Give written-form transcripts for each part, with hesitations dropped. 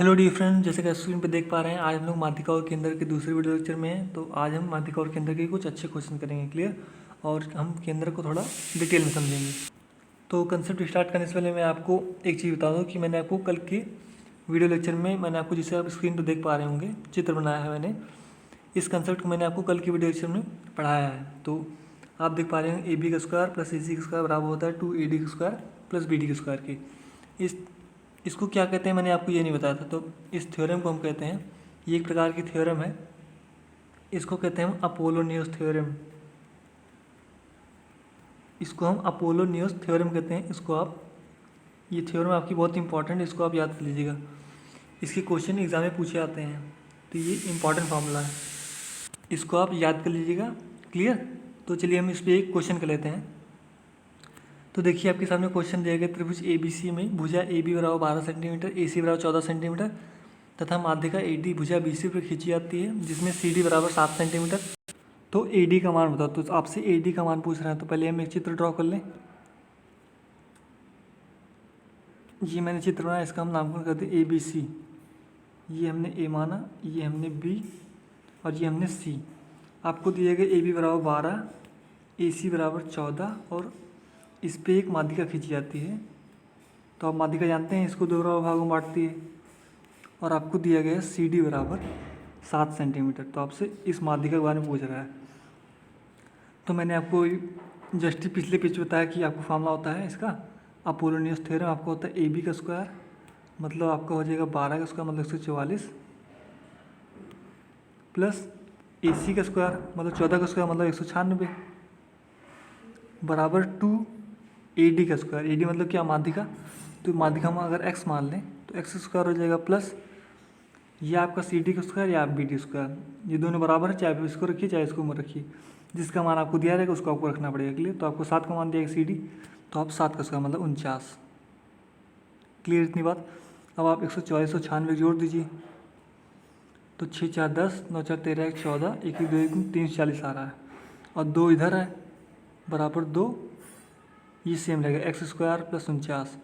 Hello dear friend, जैसे कि screen पे देख पा रहे हैं, आज हम लोग माध्यिका और केंद्र के दूसरे वीडियो लेक्चर में हैं। तो आज हम माध्यिका और केंद्र के कुछ अच्छे क्वेश्चन करेंगे क्लियर, और हम केंद्र को थोड़ा डिटेल में समझेंगे। तो कंसेप्ट स्टार्ट करने से पहले मैं आपको एक चीज़ बता दूँ कि मैंने आपको कल के वीडियो लेक्चर में मैंने आपको, जिसे आप स्क्रीन पर देख पा रहे होंगे, चित्र बनाया है मैंने। इस कंसेप्ट को मैंने आपको कल के वीडियो लेक्चर में पढ़ाया है। तो आप देख पा रहे हैं AB का स्क्वायर प्लस AC का स्क्वायर बराबर होता है 2AD का स्क्वायर प्लस BD का स्क्वायर के। इसको क्या कहते हैं मैंने आपको ये नहीं बताया था। तो इस थ्योरम को हम कहते हैं, ये एक प्रकार की थ्योरम है, इसको कहते हैं हम अपोलोनियस थ्योरम। इसको हम अपोलोनियस थ्योरम कहते हैं। इसको आप, ये थ्योरम आपकी बहुत इंपॉर्टेंट है, इसको आप याद कर लीजिएगा। इसके क्वेश्चन एग्जाम में पूछे आते हैं, तो ये इंपॉर्टेंट फार्मूला है, इसको आप याद कर लीजिएगा क्लियर। तो चलिए हम इस पर एक क्वेश्चन कर लेते हैं। तो देखिए आपके सामने क्वेश्चन दिया गया, त्रिभुज ABC में भुजा AB बराबर 12 सेंटीमीटर, AC बराबर 14 सेंटीमीटर तथा माध्यिका AD भुजा BC पर खींची जाती है, जिसमें CD बराबर 7 सेंटीमीटर। तो AD का मान बताओ। तो आपसे AD का मान पूछ रहे हैं, तो पहले हम एक चित्र ड्रॉ कर लें। ये मैंने चित्र बनाया, इसका हम नामकरण करते हैं ABC। ये हमने A माना, ये हमने B और ये हमने C। आपको दिए गए AB बराबर 12, AC बराबर 14 और इस पर एक माध्यिका खींची जाती है। तो आप माध्यिका जानते हैं, इसको दो भागों में बांटती है। और आपको दिया गया है CD बराबर 7 सेंटीमीटर। तो आपसे इस माध्यिका के बारे में पूछ रहा है। तो मैंने आपको जस्ट पिछले पेज बताया कि आपको फार्मूला होता है इसका अपोलोनियस थ्योरम। आपका होता है AB का स्क्वायर मतलब आपका हो जाएगा 12 का स्क्वायर मतलब 144 प्लस AC का स्क्वायर मतलब 14 का स्क्वायर मतलब 196 बराबर 2AD का स्क्वायर। AD मतलब क्या, माध्यिका। तो माध्यिका में अगर x मान लें तो x स्क्वायर हो जाएगा प्लस ये आपका CD का स्क्वायर या आप BD स्क्वायर, ये दोनों बराबर है, चाहे आप इसको रखिए चाहे इसको मत रखिए। जिसका मान आपको दिया रहेगा उसको आपको रखना पड़ेगा क्लियर। तो आपको 7 का मान दिया CD, तो आप 7 का स्क्वायर मतलब 49। क्लियर इतनी बात। अब आप 144 और 96 जोड़ दीजिए, तो 6 4 10, 9 4 13 1 14, 1 1 2 1 3 40 आ रहा है, और 2 इधर है बराबर 2, ये सेम रहेगा x स्क्वायर प्लस 49।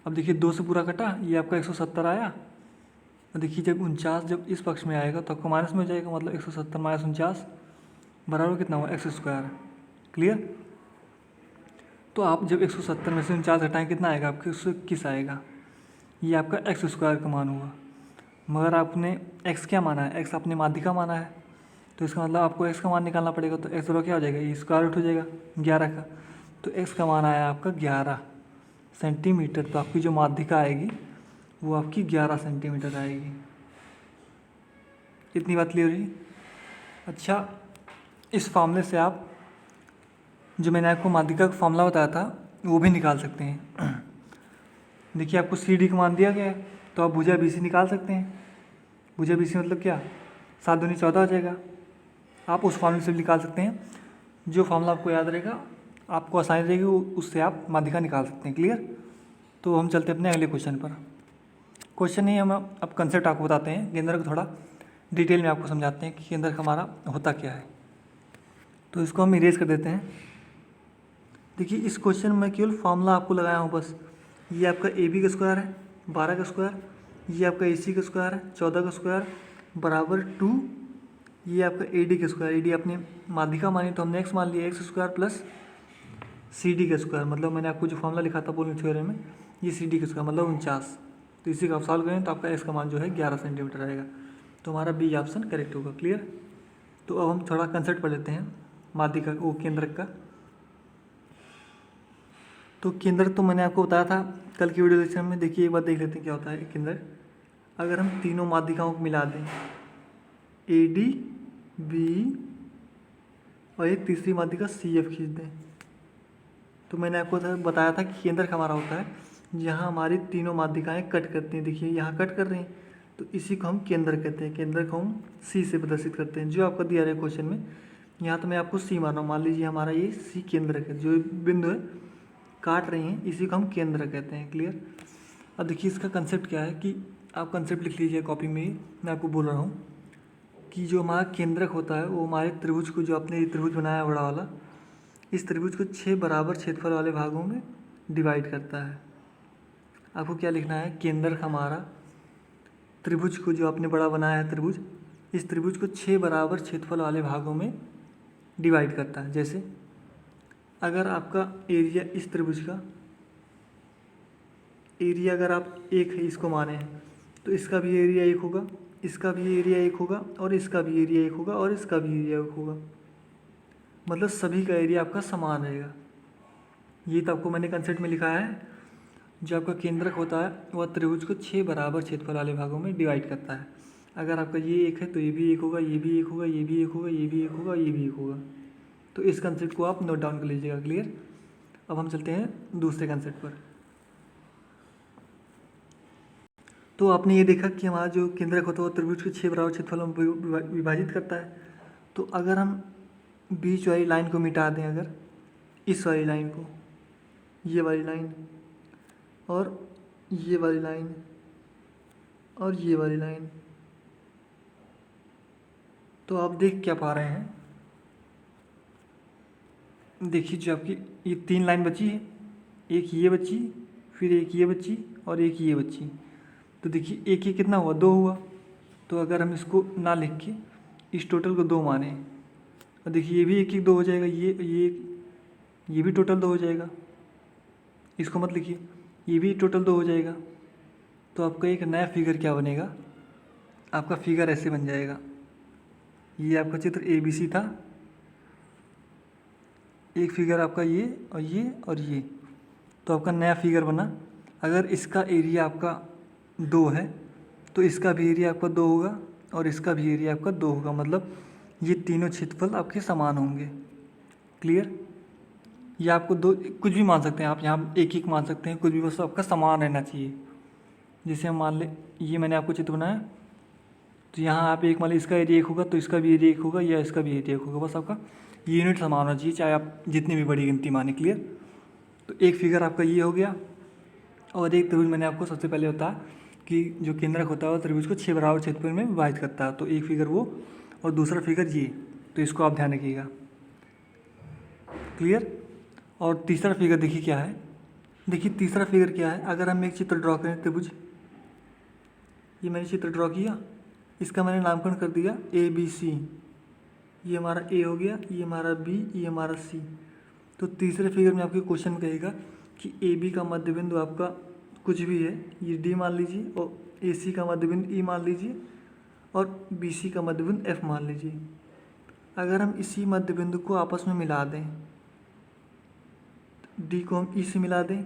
अब देखिए 2 से पूरा कटा, ये आपका 170 आया। और देखिए जब 49 जब इस पक्ष में आएगा तो आपको माइनस में हो जाएगा, मतलब 170 माइनस 49 बराबर कितना हुआ, x स्क्वायर। क्लियर। तो आप जब 170 में से 49 घटाएँ कितना आएगा, आपके 121 आएगा। ये आपका x स्क्वायर का मान हुआ। मगर आपने x क्या माना है, x आपने माध्यिका माना है, तो इसका मतलब आपको x का मान निकालना पड़ेगा। तो x बराबर क्या हो जाएगा, ये स्क्वायर रूट हो जाएगा 11 का। तो x का मान आया आपका 11 सेंटीमीटर। तो आपकी जो माध्यिका आएगी वो आपकी 11 सेंटीमीटर आएगी। इतनी बात क्लियर हुई। अच्छा, इस फार्मूले से आप, जो मैंने आपको माध्यिका का फार्मूला बताया था, वो भी निकाल सकते हैं। देखिए आपको CD का मान दिया गया है, तो आप भुजा BC निकाल सकते हैं। भुजा BC मतलब क्या, 7 दूनी 14 हो जाएगा। आप उस फार्मूले से भी निकाल सकते हैं, जो फार्मूला आपको याद रहेगा, आपको आसानी रहेगी, उससे आप माध्यिका निकाल सकते हैं। क्लियर। तो हम चलते हैं अपने अगले क्वेश्चन पर। क्वेश्चन नहीं, हम अब कंसेप्ट आपको बताते हैं, केंद्र को थोड़ा डिटेल में आपको समझाते हैं कि केंद्र हमारा होता क्या है। तो इसको हम इरेज कर देते हैं। देखिए इस क्वेश्चन में केवल फार्मूला आपको लगाया हूँ बस। ये आपका AB का स्क्वायर है 12 का स्क्वायर, ये आपका AC का स्क्वायर है 14 का स्क्वायर बराबर 2, ये आपका AD का स्क्वायर। AD अपनी माध्यिका मानी तो हमने x मान लिया, x स्क्वायर प्लस CD का स्क्वायर, मतलब मैंने आपको जो फार्मूला लिखा था अपोलोनियस थ्योरम में, ये CD का स्क्वायर मतलब 49। तो इसी का आप सॉल्व करें तो आपका x का मान जो है 11 सेंटीमीटर आएगा। तो हमारा B ऑप्शन करेक्ट होगा। क्लियर। तो अब हम थोड़ा कंसेप्ट पढ़ लेते हैं माध्यिका वो केंद्रक का। तो केंद्रक तो मैंने आपको बताया था कल की वीडियो लेक्चर में। देखिए एक बार देख लेते हैं क्या होता है केंद्रक। अगर हम तीनों माध्यिकाओं को मिला दें, AD B और एक तीसरी माध्यिका CF खींच दें, तो मैंने आपको बताया था कि केंद्रक हमारा होता है जहाँ हमारी तीनों माध्यिकाएं कट करती हैं। देखिए यहाँ कट कर रही हैं, तो इसी को हम केंद्रक कहते हैं। केंद्रक को हम C से प्रदर्शित करते हैं, जो आपका दिया रहा है क्वेश्चन में। यहाँ तो मैं आपको C मान रहा हूँ, मान लीजिए हमारा ये C केंद्रक है, जो बिंदु है काट रही हैं, इसी को हम केंद्र कहते हैं। क्लियर। अब देखिए इसका कंसेप्ट क्या है कि आप कंसेप्ट लिख लीजिए कॉपी में ही, मैं आपको बोल रहा हूँ कि जो हमारा केंद्रक होता है वो हमारे त्रिभुज को, जो आपने त्रिभुज बनाया है बड़ा वाला, इस त्रिभुज को 6 बराबर क्षेत्रफल वाले भागों में डिवाइड करता है। आपको क्या लिखना है, केंद्रक हमारा त्रिभुज को जो आपने बड़ा बनाया है त्रिभुज, इस त्रिभुज को 6 बराबर क्षेत्रफल वाले भागों में डिवाइड करता है। जैसे अगर आपका एरिया इस त्रिभुज का एरिया अगर आप 1 है इसको माने हैं, तो इसका भी एरिया 1 होगा, इसका भी एरिया 1 होगा, और इसका भी एरिया 1 होगा, और इसका भी एरिया 1 होगा। मतलब सभी का एरिया आपका समान रहेगा। ये तो आपको मैंने कंसेप्ट में लिखा है। जो आपका केंद्रक होता है वह त्रिभुज को 6 बराबर क्षेत्रफल वाले भागों में डिवाइड करता है। अगर आपका ये 1 है तो ये भी 1 होगा, ये भी 1 होगा, ये भी 1 होगा, ये भी 1 होगा, ये भी 1 होगा। तो इस कंसेप्ट को आप नोट डाउन कर लीजिएगा। क्लियर। अब हम चलते हैं दूसरे कंसेप्ट पर। तो आपने ये देखा कि हमारा जो केंद्रक होता है वो त्रिभुज को 6 बराबर क्षेत्रफलों में विभाजित करता है। तो अगर हम बीच वाली लाइन को मिटा दें, अगर इस वाली लाइन को, ये वाली लाइन और ये वाली लाइन और ये वाली लाइन, तो आप देख क्या पा रहे हैं। देखिए जो आपकी ये 3 लाइन बची है, एक ये बची, फिर एक ये बची और एक ये बची। तो देखिए एक ये कितना हुआ, 2 हुआ। तो अगर हम इसको ना लिख के इस टोटल को 2 माने, और देखिए ये भी एक 2 हो जाएगा, ये भी टोटल 2 हो जाएगा। इसको मत लिखिए, ये भी टोटल 2 हो जाएगा। तो आपका एक नया फिगर क्या बनेगा, आपका फिगर ऐसे बन जाएगा। ये आपका चित्र ABC था, एक फिगर आपका ये और ये और ये, तो आपका नया फिगर बना। अगर इसका एरिया आपका 2 है तो इसका भी एरिया आपका 2 होगा और इसका भी एरिया आपका 2 होगा। मतलब ये तीनों क्षेत्रफल आपके समान होंगे। क्लियर। ये आपको 2 कुछ भी मान सकते हैं आप, यहाँ 1 मान सकते हैं, कुछ भी, बस आपका समान रहना चाहिए। जैसे हम मान लें ये मैंने आपको चित्र बनाया, तो यहाँ आप 1 मान लें, इसका एरिया 1 होगा तो इसका भी एरिया 1 होगा या इसका भी एरिया 1 होगा। बस आपका यूनिट समान होना चाहिए, चाहे आप जितनी भी बड़ी गिनती माने। क्लियर। तो एक फिगर आपका ये हो गया, और एक त्रिभुज मैंने आपको सबसे पहले बताया कि जो केंद्रक होता है वो त्रिभुज को 6 बराबर क्षेत्रफल में विभाजित करता है। तो एक फिगर वो और दूसरा फिगर ये, तो इसको आप ध्यान रखिएगा। क्लियर। और तीसरा फिगर देखिए क्या है। देखिए तीसरा फिगर क्या है, अगर हम एक चित्र ड्रॉ करें त्रिभुज, ये मैंने चित्र ड्रॉ किया, इसका मैंने नामकरण कर दिया ABC। ये हमारा A हो गया, ये हमारा B, ये हमारा C। तो तीसरे फिगर में आपके क्वेश्चन में कहेगा कि AB का मध्य बिंदु आपका कुछ भी है, ये D मान लीजिए, और AC का मध्य बिंदु E मान लीजिए, और BC का मध्य बिंदु F मान लीजिए। अगर हम इसी मध्य बिंदु को आपस में मिला दें, D को हम E से मिला दें,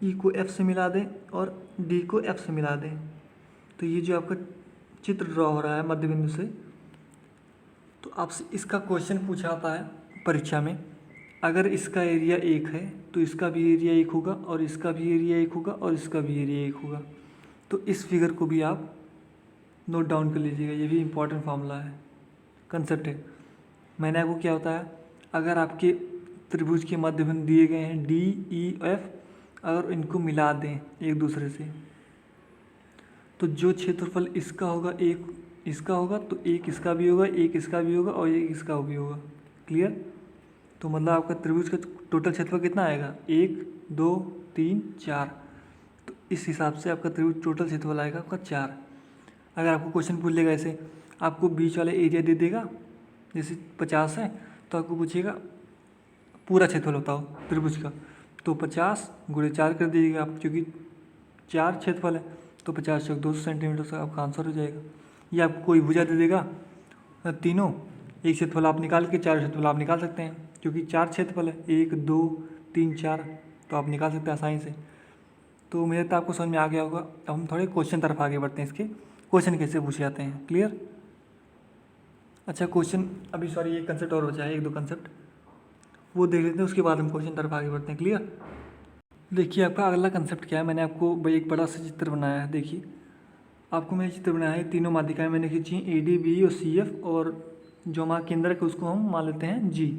E को F से मिला दें और D को F से मिला दें, तो ये जो आपका चित्र ड्रॉ हो रहा है मध्य बिंदु से, तो आपसे इसका क्वेश्चन पूछा आता है परीक्षा में। अगर इसका एरिया 1 है तो इसका भी एरिया 1 होगा, और इसका भी एरिया 1 होगा, और इसका भी एरिया 1 होगा। तो इस फिगर को भी आप नोट डाउन कर लीजिएगा, ये भी इम्पॉर्टेंट फार्मूला है, कंसेप्ट है। मैंने आपको क्या होता है, अगर आपके त्रिभुज के मध्य बिंदु दिए गए हैं DEF, अगर इनको मिला दें एक दूसरे से, तो जो क्षेत्रफल इसका होगा, एक इसका होगा, तो एक इसका भी होगा, एक इसका भी होगा, और एक इसका भी होगा। क्लियर। तो मतलब आपका त्रिभुज का टोटल क्षेत्रफल कितना आएगा, 1 2 3 4। तो इस हिसाब से आपका त्रिभुज टोटल क्षेत्रफल आएगा आपका 4। अगर आपको क्वेश्चन पूछ लेगा ऐसे, आपको बीच वाला एरिया दे देगा, जैसे 50 है, तो आपको पूछेगा पूरा क्षेत्रफल बताओ त्रिभुज का, तो 50 × 4 कर दीजिएगा आप, क्योंकि 4 क्षेत्रफल है, तो 50 चौक 200 सेंटीमीटर से आपका आंसर हो जाएगा। ये आपको कोई भुजा दे देगा, तीनों एक क्षेत्रफल आप निकाल के 4 क्षेत्रफल आप निकाल सकते हैं, क्योंकि 4 क्षेत्रफल है, 1 2 3 4, तो आप निकाल सकते हैं आसानी से। तो मेरे तो आपको समझ में आ गया होगा। अब हम थोड़े क्वेश्चन तरफ आगे बढ़ते हैं, इसके क्वेश्चन कैसे पूछे जाते हैं। क्लियर। अच्छा क्वेश्चन अभी सॉरी एक कंसेप्ट और बचा है, 1 2 कंसेप्ट वो देख लेते हैं, उसके बाद हम क्वेश्चन तरफ आगे बढ़ते हैं। क्लियर। देखिए आपका अगला कंसेप्ट क्या है, मैंने आपको एक बड़ा सा चित्र बनाया है। देखिए आपको मैंने चित्र बनाया है, तीनों माध्यिकाएँ मैंने खींची हैं, AD B और CF, और जो हमारा केंद्रक है उसको हम मान लेते हैं G,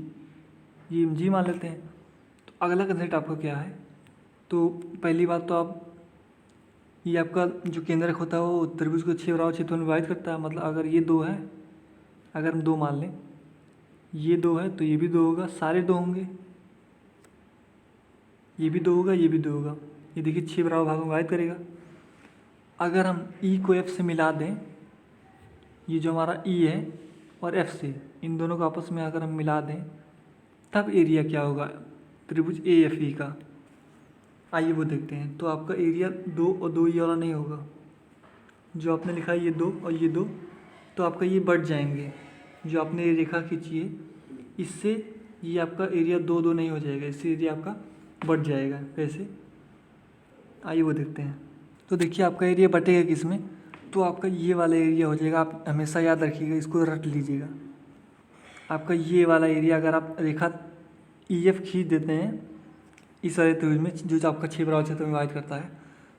ये G मान लेते हैं। तो अगला कंसेप्ट आपका क्या है, तो पहली बात तो आप ये आपका जो केंद्रक होता है वो त्रिभुज को 6 बराबर क्षेत्रों में विभाजित करता है। मतलब अगर ये 2 है, अगर हम 2 मान लें, ये 2 है तो ये भी 2 होगा, सारे 2 होंगे, ये भी 2 होगा, ये भी 2 होगा। ये देखिए 6 बराबर भागों में विभाजित करेगा। अगर हम ई को एफ से मिला दें, ये जो हमारा ई है और एफ से, इन दोनों को आपस में अगर हम मिला दें तब एरिया क्या होगा त्रिभुज ए एफ ई का, आइए वो देखते हैं। तो आपका एरिया 2 और 2 ये वाला नहीं होगा, जो आपने लिखा है ये 2 और ये 2, तो आपका ये बढ़ जाएंगे। जो आपने ये रेखा खींची है इससे ये आपका एरिया 2 2 नहीं हो जाएगा, इससे एरिया आपका बढ़ जाएगा। कैसे, आइए वो देखते हैं। तो देखिए आपका एरिया बटेगा किस में, तो आपका ये वाला एरिया हो जाएगा। आप हमेशा याद रखिएगा, इसको रट लीजिएगा। आपका ये वाला एरिया अगर आप रेखा ई एफ खींच देते हैं इस वाले त्रिभुज में, जो आपका 6 बराबर क्षेत्र में विभाजित करता है,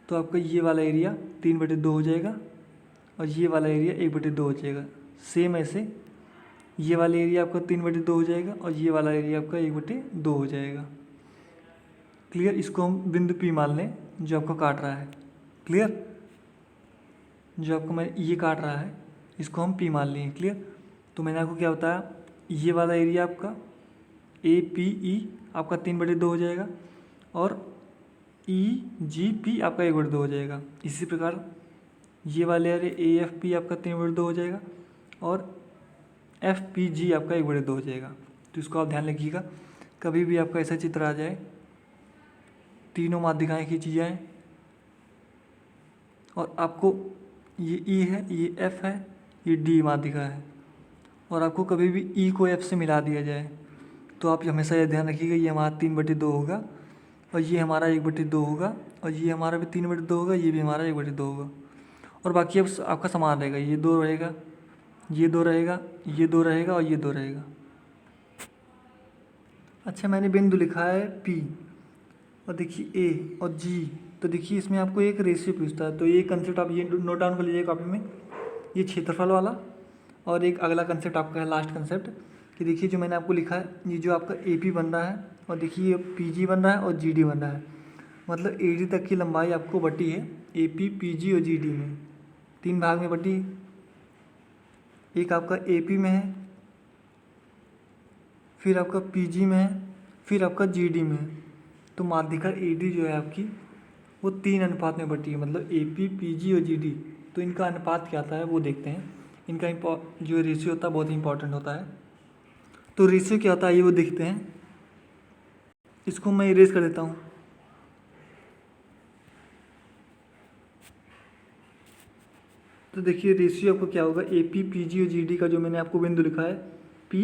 तो आपका ये वाला एरिया 3/2 हो जाएगा और ये वाला एरिया 1/2 हो जाएगा। सेम ऐसे ये वाला एरिया आपका 3/2 हो जाएगा और ये वाला एरिया आपका 1/2 हो जाएगा। क्लियर, इसको हम बिंदु P मान लें जो आपको काट रहा है। क्लियर, जो आपको मैं ये काट रहा है इसको हम P मान लिए। क्लियर, तो मैंने आपको क्या बताया, ये वाला एरिया आपका APE आपका 3/2 हो जाएगा और EGP आपका 1/2 हो जाएगा। इसी प्रकार ये वाले एरिया AFP आपका 3/2 हो जाएगा और FPG आपका 1/2 हो जाएगा। तो इसको आप ध्यान रखिएगा, कभी भी आपका ऐसा चित्र आ जाए, तीनों माध्यिकाएँ खींची जाएँ और आपको ये E है, ये F है, ये D माध्यिका है और आपको कभी भी E को F से मिला दिया जाए, तो आप हमेशा ये ध्यान रखिएगा ये हमारा 3/2 होगा और ये हमारा 1/2 होगा और ये हमारा भी 3/2 होगा, ये भी हमारा 1/2 होगा और बाकी अब आपका समान रहेगा। ये 2 रहेगा, ये 2 रहेगा, ये 2 रहेगा और ये 2 रहेगा। अच्छा, मैंने बिंदु लिखा है P और देखिए A और G, तो देखिए इसमें आपको एक रेशियो पूछता है, तो ये कंसेप्ट आप ये नोट डाउन कर लीजिए कॉपी में, ये क्षेत्रफल वाला। और एक अगला कंसेप्ट आपका है लास्ट कंसेप्ट कि देखिए जो मैंने आपको लिखा है, ये जो आपका AP बन रहा है और देखिए ये PG बन रहा है और GD बन रहा है, मतलब AD तक की लंबाई आपको बटी है AP, PG और GD में, 3 भाग में बटी है। एक आपका AP में है, फिर आपका PG में है, फिर आपका GD में है। तो माध्यिका AD जो है आपकी वो 3 अनुपात में बटी है, मतलब AP, PG और GD। तो इनका अनुपात क्या आता है वो देखते हैं। इनका जो रेशियो होता है बहुत ही इंपॉर्टेंट होता है। तो रेशियो क्या होता है ये वो देखते हैं। इसको मैं इरेज कर देता हूँ। तो देखिए रेशियो आपको क्या होगा, AP, PG और GD का जो मैंने आपको बिंदु लिखा है P,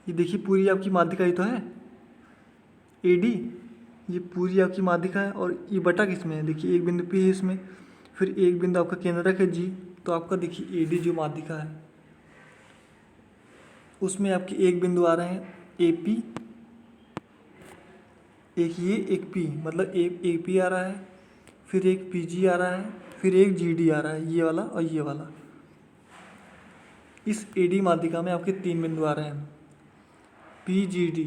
ये देखिए पूरी आपकी माध्यिका ही तो है AD, ये पूरी आपकी माध्यिका है और ये बटा किसमें है, देखिए एक बिंदु P है इसमें, फिर एक बिंदु आपका केंद्रक है G। तो आपका देखिए AD जो माध्यिका है उसमें आपके एक बिंदु आ रहे हैं AP, एक ये एक P, मतलब एक AP आ रहा है, फिर एक PG आ रहा है, फिर एक GD आ रहा है, ये वाला और ये वाला। इस AD माध्यिका में आपके 3 बिंदु आ रहे हैं PGD।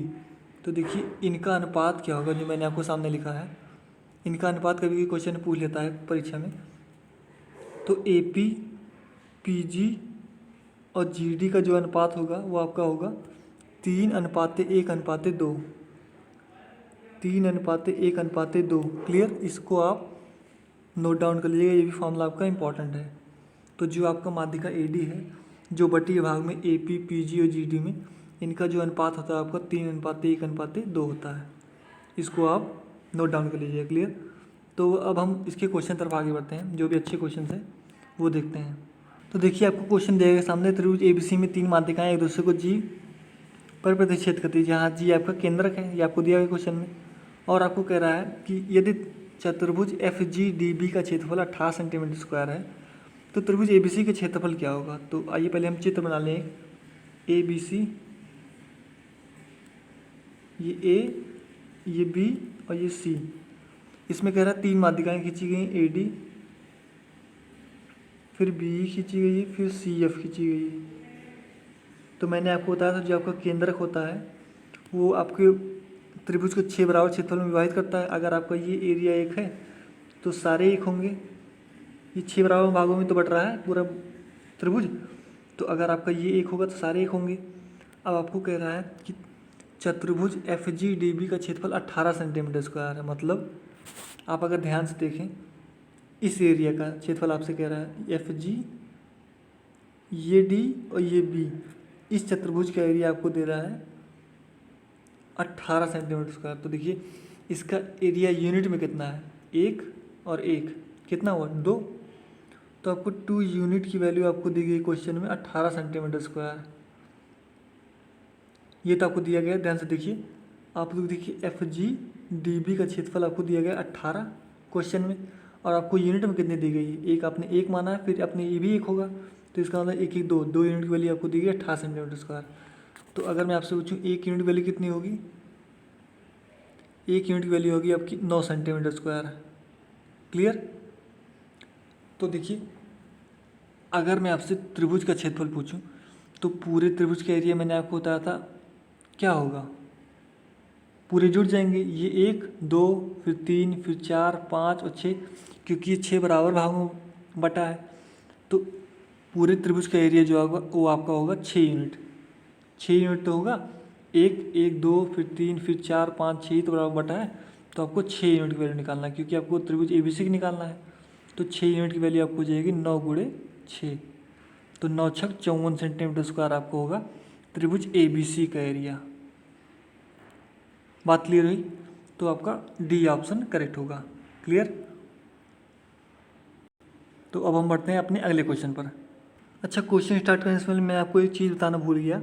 तो देखिए इनका अनुपात क्या होगा, जो मैंने आपको सामने लिखा है, इनका अनुपात कभी भी क्वेश्चन पूछ लेता है परीक्षा में। तो AP, PG और GD का जो अनुपात होगा वो आपका होगा 3:1:2, 3:1:2। क्लियर, इसको आप नोट डाउन कर लीजिएगा, ये भी फॉर्मूला आपका इंपॉर्टेंट है। तो जो आपका माध्यिका AD है जो बटी भाग में AP, PG और GD में, इनका जो अनुपात होता है आपका 3:1:2 होता है। इसको आप नोट डाउन कर लीजिए। क्लियर, तो अब हम इसके क्वेश्चन तरफ आगे बढ़ते हैं, जो भी अच्छे क्वेश्चन हैं वो देखते हैं। तो देखिए आपको क्वेश्चन दिया गया सामने, त्रिभुज ABC में 3 माध्यिकाएं एक दूसरे को G पर प्रतिच्छेद करती है, जहाँ G आपका केंद्रक है, ये आपको दिया गया क्वेश्चन में। और आपको कह रहा है कि यदि चतुर्भुज FGDB का क्षेत्रफल 18 सेंटीमीटर स्क्वायर है तो त्रिभुज ABC का क्षेत्रफल क्या होगा। तो आइए पहले हम चित्र बना लें। ABC, ये A, ये B और ये C। इसमें कह रहा है 3 माध्यिकाएं खींची गई, AD, फिर BE खींची गई है, फिर CF खींची गई है। तो मैंने आपको बताया था जो आपका केंद्रक होता है वो आपके त्रिभुज को 6 बराबर क्षेत्रफल में विभाजित करता है। अगर आपका ये एरिया 1 है तो सारे 1 होंगे, ये 6 बराबर भागों में तो बट रहा है पूरा त्रिभुज, तो अगर आपका ये 1 होगा तो सारे 1 होंगे। अब आपको कह रहा है कि चतुर्भुज FGDB का क्षेत्रफल 18 सेंटीमीटर स्क्वायर है। मतलब आप अगर ध्यान से देखें इस एरिया का क्षेत्रफल आपसे कह रहा है एफ जी, ये डी और ये बी, इस चतुर्भुज का एरिया आपको दे रहा है 18 सेंटीमीटर स्क्वायर। तो देखिए इसका एरिया यूनिट में कितना है, 1 और 1 कितना हुआ 2, तो आपको 2 यूनिट की वैल्यू आपको दी गई क्वेश्चन में 18 सेंटीमीटर स्क्वायर। ये तो आपको दिया गया, ध्यान से देखिए आप लोग देखिए एफ जी डी बी का क्षेत्रफल आपको दिया गया 18 क्वेश्चन में, और आपको यूनिट में कितनी दी गई है, एक आपने 1 माना है, फिर अपने ये भी 1 होगा, तो इसका मतलब 1 1 2 यूनिट की वैल्यू आपको दी गई 18 सेंटीमीटर स्क्वायर। तो अगर मैं आपसे पूछूं 1 यूनिट वैल्यू कितनी होगी, 1 यूनिट की वैल्यू होगी आपकी 9 सेंटीमीटर स्क्वायर। क्लियर। तो देखिए अगर मैं आपसे त्रिभुज का क्षेत्रफल पूछूं तो पूरे त्रिभुज का एरिया मैंने आपको बताया था क्या होगा, पूरे जुड़ जाएंगे, ये 1 2 फिर 3 फिर 4 5 और 6, क्योंकि ये 6 बराबर भागों में बटा है, तो पूरे त्रिभुज का एरिया जो होगा वो आपका होगा 6 यूनिट। 6 यूनिट तो होगा, 1 1 2 फिर 3 फिर 4 5 6 तो बराबर बटा है, तो आपको 6 यूनिट की वैल्यू निकालना है, क्योंकि आपको त्रिभुज ABC की निकालना है। तो 6 यूनिट की वैल्यू आपको जाएगी 9 × 6, तो 9 × 6 = 54 सेंटीमीटर स्क्वायर आपको होगा त्रिभुज ABC का एरिया। बात क्लियर हुई, तो आपका डी ऑप्शन करेक्ट होगा। क्लियर। तो अब हम बढ़ते हैं अपने अगले क्वेश्चन पर। अच्छा, क्वेश्चन स्टार्ट करने से पहले मैं आपको एक चीज़ बताना भूल गया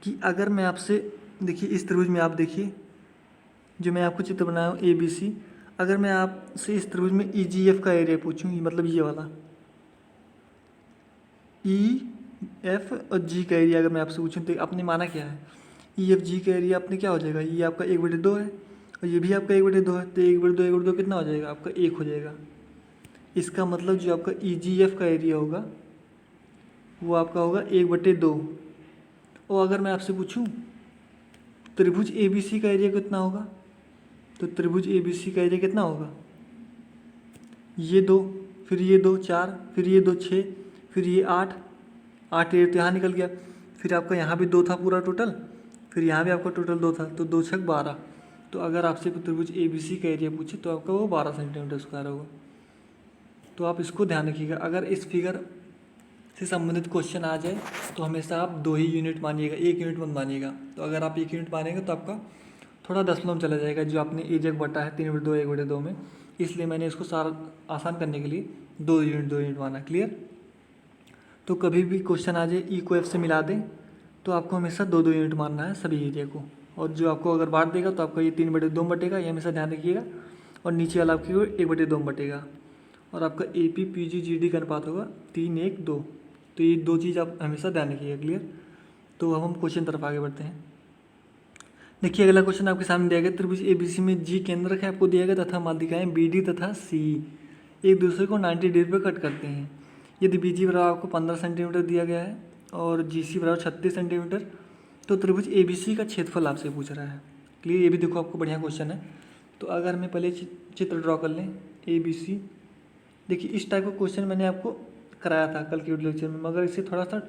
कि अगर मैं आपसे देखिए इस त्रिभुज में आप देखिए जो मैं आपको चित्र बनाया हूँ ABC, अगर मैं आपसे इस त्रिभुज में EGF का एरिया पूछूँ, मतलब ये वाला EF और G का एरिया अगर मैं आपसे पूछूँ, तो आपने माना क्या है, EFG का एरिया आपने क्या हो जाएगा, ये आपका 1/2 है और ये भी आपका 1/2 है, तो 1/2 कितना हो जाएगा आपका 1 हो जाएगा। इसका मतलब जो आपका EGF का एरिया होगा वो आपका होगा 1/2। और अगर मैं आपसे पूछूं त्रिभुज ABC का एरिया कितना होगा, तो त्रिभुज ABC का एरिया कितना होगा, ये 2 फिर ये 2 4 फिर ये 2 6 फिर ये 8 8 ये तो यहाँ निकल गया, फिर आपका यहाँ भी 2 था पूरा टोटल, फिर यहाँ भी आपका टोटल 2 था, तो 2 × 6 = 12। तो अगर आपसे त्रिभुज ABC का एरिया पूछे तो आपका वो 12 सेंटीमीटर स्क्वायर होगा। तो आप इसको ध्यान रखिएगा, अगर इस फिगर से संबंधित क्वेश्चन आ जाए तो हमेशा आप 2 ही यूनिट मानिएगा, 1 यूनिट मत मानिएगा। तो अगर आप 1 यूनिट मानेंगे तो आपका थोड़ा दशमलव चला जाएगा, जो आपने एरिया बटा है 3/2 1/2 में, इसलिए मैंने इसको सारा आसान करने के लिए 2 यूनिट माना। क्लियर। तो कभी भी क्वेश्चन आ जाए E को F से मिला दें तो आपको हमेशा 2 यूनिट मानना है सभी एरिया को, और जो आपको अगर बांट देगा तो आपका ये 3/2 बटेगा, ये हमेशा ध्यान रखिएगा, और नीचे वाला आपकी 1/2 बटेगा, और आपका AP PG GD का अनुपात होगा 3 1 2। तो ये 2 चीज़ आप हमेशा ध्यान रखिएगा। क्लियर। तो अब हम क्वेश्चन तरफ आगे बढ़ते हैं। देखिए अगला क्वेश्चन आपके सामने दिया गया, त्रिभुज ABC में G केंद्रक है आपको दिया गया तथा माध्यिकाएं BD तथा C एक दूसरे को 90 डिग्री पर कट करते हैं। यदि BG बराबर आपको 15 सेंटीमीटर दिया गया है और GC बराबर 36 सेंटीमीटर, तो त्रिभुज ABC का क्षेत्रफल आपसे पूछ रहा है। क्लियर। ये भी देखो आपको बढ़िया क्वेश्चन है। तो अगर मैं पहले चित्र ड्रॉ कर लें ABC, देखिए इस टाइप का क्वेश्चन मैंने आपको कराया था कल के वीडियो लेक्चर में, मगर इसे थोड़ा सा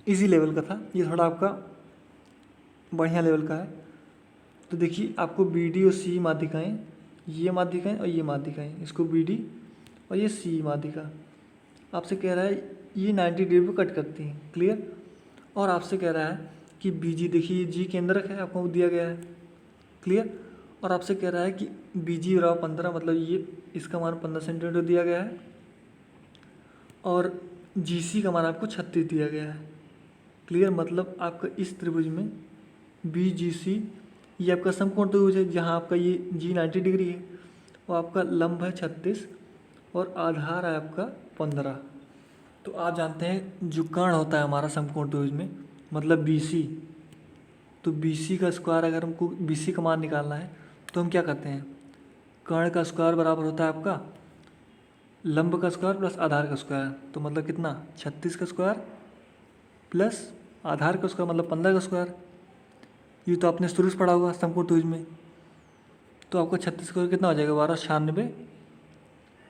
इजी लेवल का था, ये थोड़ा आपका बढ़िया लेवल का है। तो देखिए आपको BD और C माध्यिकाएं, ये माध्यिकाएं और ये माध्यिकाएं, इसको BD और ये C माध्यिका आपसे कह रहा है ये 90 डिग्री पर कट करती हैं। क्लियर। और आपसे कह रहा है कि BG, देखिए ये G केंद्रक है आपको दिया गया है। क्लियर। और आपसे कह रहा है कि BG बराबर 15, मतलब ये इसका मान 15 सेंटीमीटर दिया गया है, और GC का मान आपको 36 दिया गया है। क्लियर। मतलब आपका इस त्रिभुज में BGC ये आपका समकोण त्रिभुज है, जहाँ आपका ये G 90 डिग्री है और आपका लंब है 36 और आधार है आपका 15। तो आप जानते हैं जो कर्ण होता है हमारा समकोण त्रिभुज में, मतलब BC, तो BC का स्क्वायर अगर हमको BC का मान निकालना है तो हम क्या करते हैं, कर्ण का स्क्वायर बराबर होता है आपका लंब का स्क्वायर प्लस आधार का स्क्वायर। तो मतलब कितना 36 का स्क्वायर प्लस आधार का स्क्वायर मतलब 15 का स्क्वायर। ये तो आपने शुरू से पढ़ा होगा समकोण त्रिभुज में। तो आपका 36 स्क्वायर कितना हो जाएगा 1296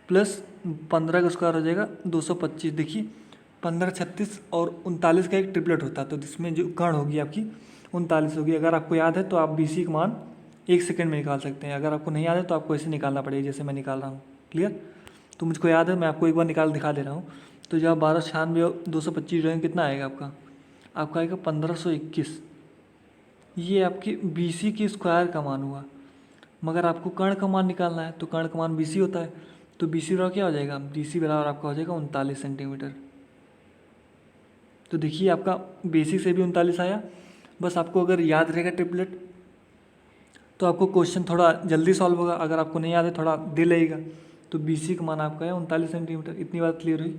प्लस 15 का स्क्वायर हो जाएगा 225। देखिए 15 36 और 39 का एक ट्रिपलेट होता है, तो इसमें जो कर्ण होगी आपकी 39 होगी। अगर आपको याद है तो आप BC का मान 1 सेकंड में निकाल सकते हैं, अगर आपको नहीं याद है तो आपको ऐसे निकालना पड़ेगा जैसे मैं निकाल रहा हूँ। क्लियर। तो मुझको याद है, मैं आपको एक बार निकाल दिखा दे रहा हूँ। तो जब 1296 और 225 जोड़ेंगे कितना आएगा आपका आएगा 1521। ये आपकी BC की स्क्वायर का मान हुआ। मगर आपको कर्ण का मान निकालना है, तो कर्ण का मान BC होता है। तो BC बराबर क्या हो जाएगा, BC बराबर आपका हो जाएगा 39 सेंटीमीटर। तो देखिए आपका बेसिक से भी 39 आया। बस आपको अगर याद रहेगा ट्रिपलेट तो आपको क्वेश्चन थोड़ा जल्दी सॉल्व होगा। अगर आपको नहीं याद है, थोड़ा देर लगेगा। तो BC का मान आपका है 39 सेंटीमीटर। इतनी बात क्लियर हुई।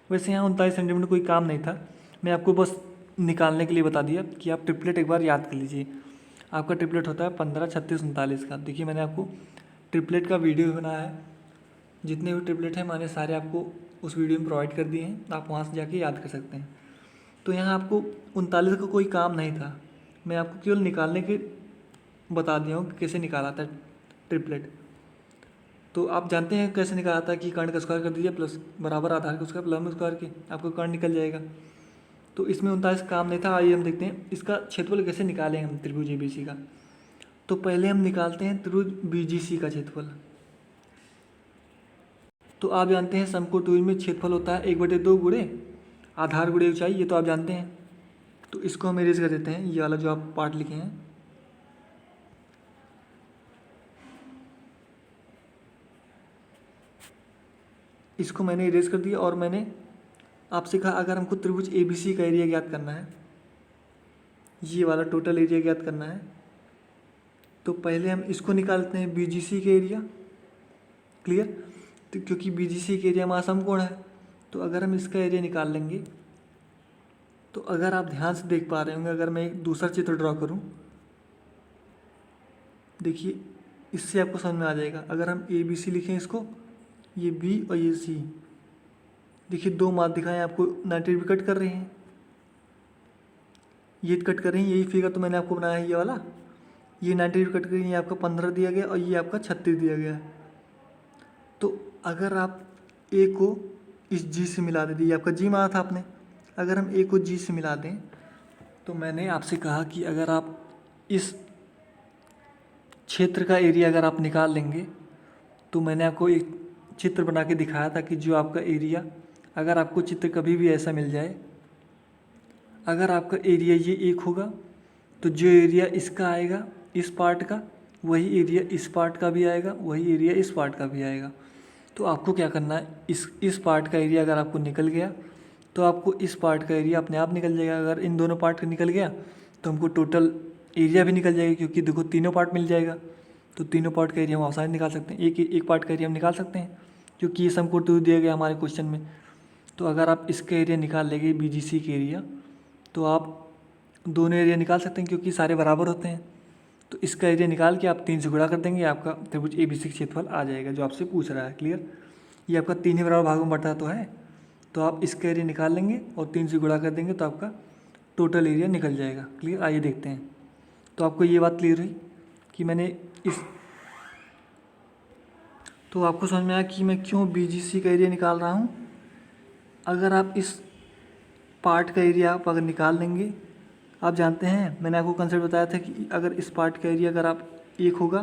वैसे यहाँ 39 सेंटीमीटर कोई काम नहीं था, मैं आपको बस निकालने के लिए बता दिया कि आप ट्रिपलेट एक बार याद कर लीजिए। आपका ट्रिपलेट होता है 15, 36, 39 का। देखिए मैंने आपको ट्रिपलेट का वीडियो भी बनाया है। जितने भी ट्रिपलेट हैं मैंने सारे आपको उस वीडियो में प्रोवाइड कर दिए हैं, आप वहाँ से जाके याद कर सकते हैं। तो यहाँ आपको 39 का कोई काम नहीं था, मैं आपको केवल निकालने के बता दिया हूँ कि कैसे निकाला था ट्रिपलेट। तो आप जानते हैं कैसे निकाला था कि कर्ण का स्क्वायर कर दीजिए प्लस बराबर आधार का स्क्वायर प्लस लंब स्क्वायर के, आपको कर्ण निकल जाएगा। तो इसमें 39 काम नहीं था। आइए हम देखते हैं इसका क्षेत्रफल कैसे निकालें हम त्रिभुज ABC का। तो पहले हम निकालते हैं त्रिभुज BGC का क्षेत्रफल। तो आप जानते हैं समकोण त्रिभुज में क्षेत्रफल होता है 1/2 गुणे आधार गुणे ऊंचाई, ये तो आप जानते हैं। तो इसको हम इरेज कर देते हैं, ये वाला जो आप पार्ट लिखे हैं। इसको मैंने इरेज कर दिया और मैंने आपसे कहा अगर हमको त्रिभुज ABC का एरिया ज्ञात करना है, ये वाला टोटल एरिया ज्ञात करना है, तो पहले हम इसको निकालते हैं BGC के एरिया। क्लियर। तो क्योंकि BGC के एरिया में समकोण है, तो अगर हम इसका एरिया निकाल लेंगे, तो अगर आप ध्यान से देख पा रहे होंगे, अगर मैं एक दूसरा चित्र ड्रॉ करूं, देखिए इससे आपको समझ में आ जाएगा। अगर हम ABC लिखें इसको, ये B और ये C, देखिए दो माध्यिकाएं आपको 90 डिग्री कट कर रही हैं, ये कट कर रही हैं। यही फिगर तो मैंने आपको बनाया है, ये वाला, ये 90 डिग्री कट कर रही है। ये आपका 15 दिया गया और ये आपका 36 दिया गया। तो अगर आप A को इस G से मिला दें, ये आपका G माना था आपने, अगर हम A को G से मिला दें, तो मैंने आपसे कहा कि अगर आप इस क्षेत्र का एरिया अगर आप निकाल लेंगे, तो मैंने आपको एक चित्र बना के दिखाया था कि जो आपका एरिया, अगर आपको चित्र कभी भी ऐसा मिल जाए, अगर आपका एरिया ये 1 होगा, तो जो एरिया इसका आएगा इस पार्ट का, वही एरिया इस पार्ट का भी आएगा, वही एरिया इस पार्ट का भी आएगा। तो आपको क्या करना है, इस पार्ट का एरिया अगर आपको निकल गया, तो आपको इस पार्ट का एरिया अपने आप निकल जाएगा। अगर इन दोनों पार्ट का निकल गया, तो हमको टोटल एरिया भी निकल जाएगा, क्योंकि देखो तीनों पार्ट मिल जाएगा। तो तीनों पार्ट का एरिया हम आसानी निकाल सकते हैं। एक पार्ट का एरिया हम निकाल सकते हैं, क्योंकि ये समकोण त्रिभुज दिया गया हमारे क्वेश्चन में। तो अगर आप इसका एरिया निकाल लेंगे BGC के एरिया, तो आप दोनों एरिया निकाल सकते हैं, क्योंकि सारे बराबर होते हैं। तो इसका एरिया निकाल के आप 3 से गुणा कर देंगे, आपका त्रिभुज ABC का क्षेत्रफल आ जाएगा, जो आपसे पूछ रहा है। क्लियर। ये आपका 3 ही बराबर भागों में बंटा तो है, तो आप इसका एरिया निकाल लेंगे और 3 से गुणा कर देंगे, तो आपका टोटल एरिया निकल जाएगा। क्लियर। आइए देखते हैं। तो आपको ये बात क्लियर हुई कि मैंने तो आपको समझ में आया कि मैं क्यों BGC का एरिया निकाल रहा हूँ। अगर आप इस पार्ट का एरिया आप अगर निकाल लेंगे, आप जानते हैं मैंने आपको कंसेप्ट बताया था कि अगर इस पार्ट का एरिया अगर आप 1 होगा,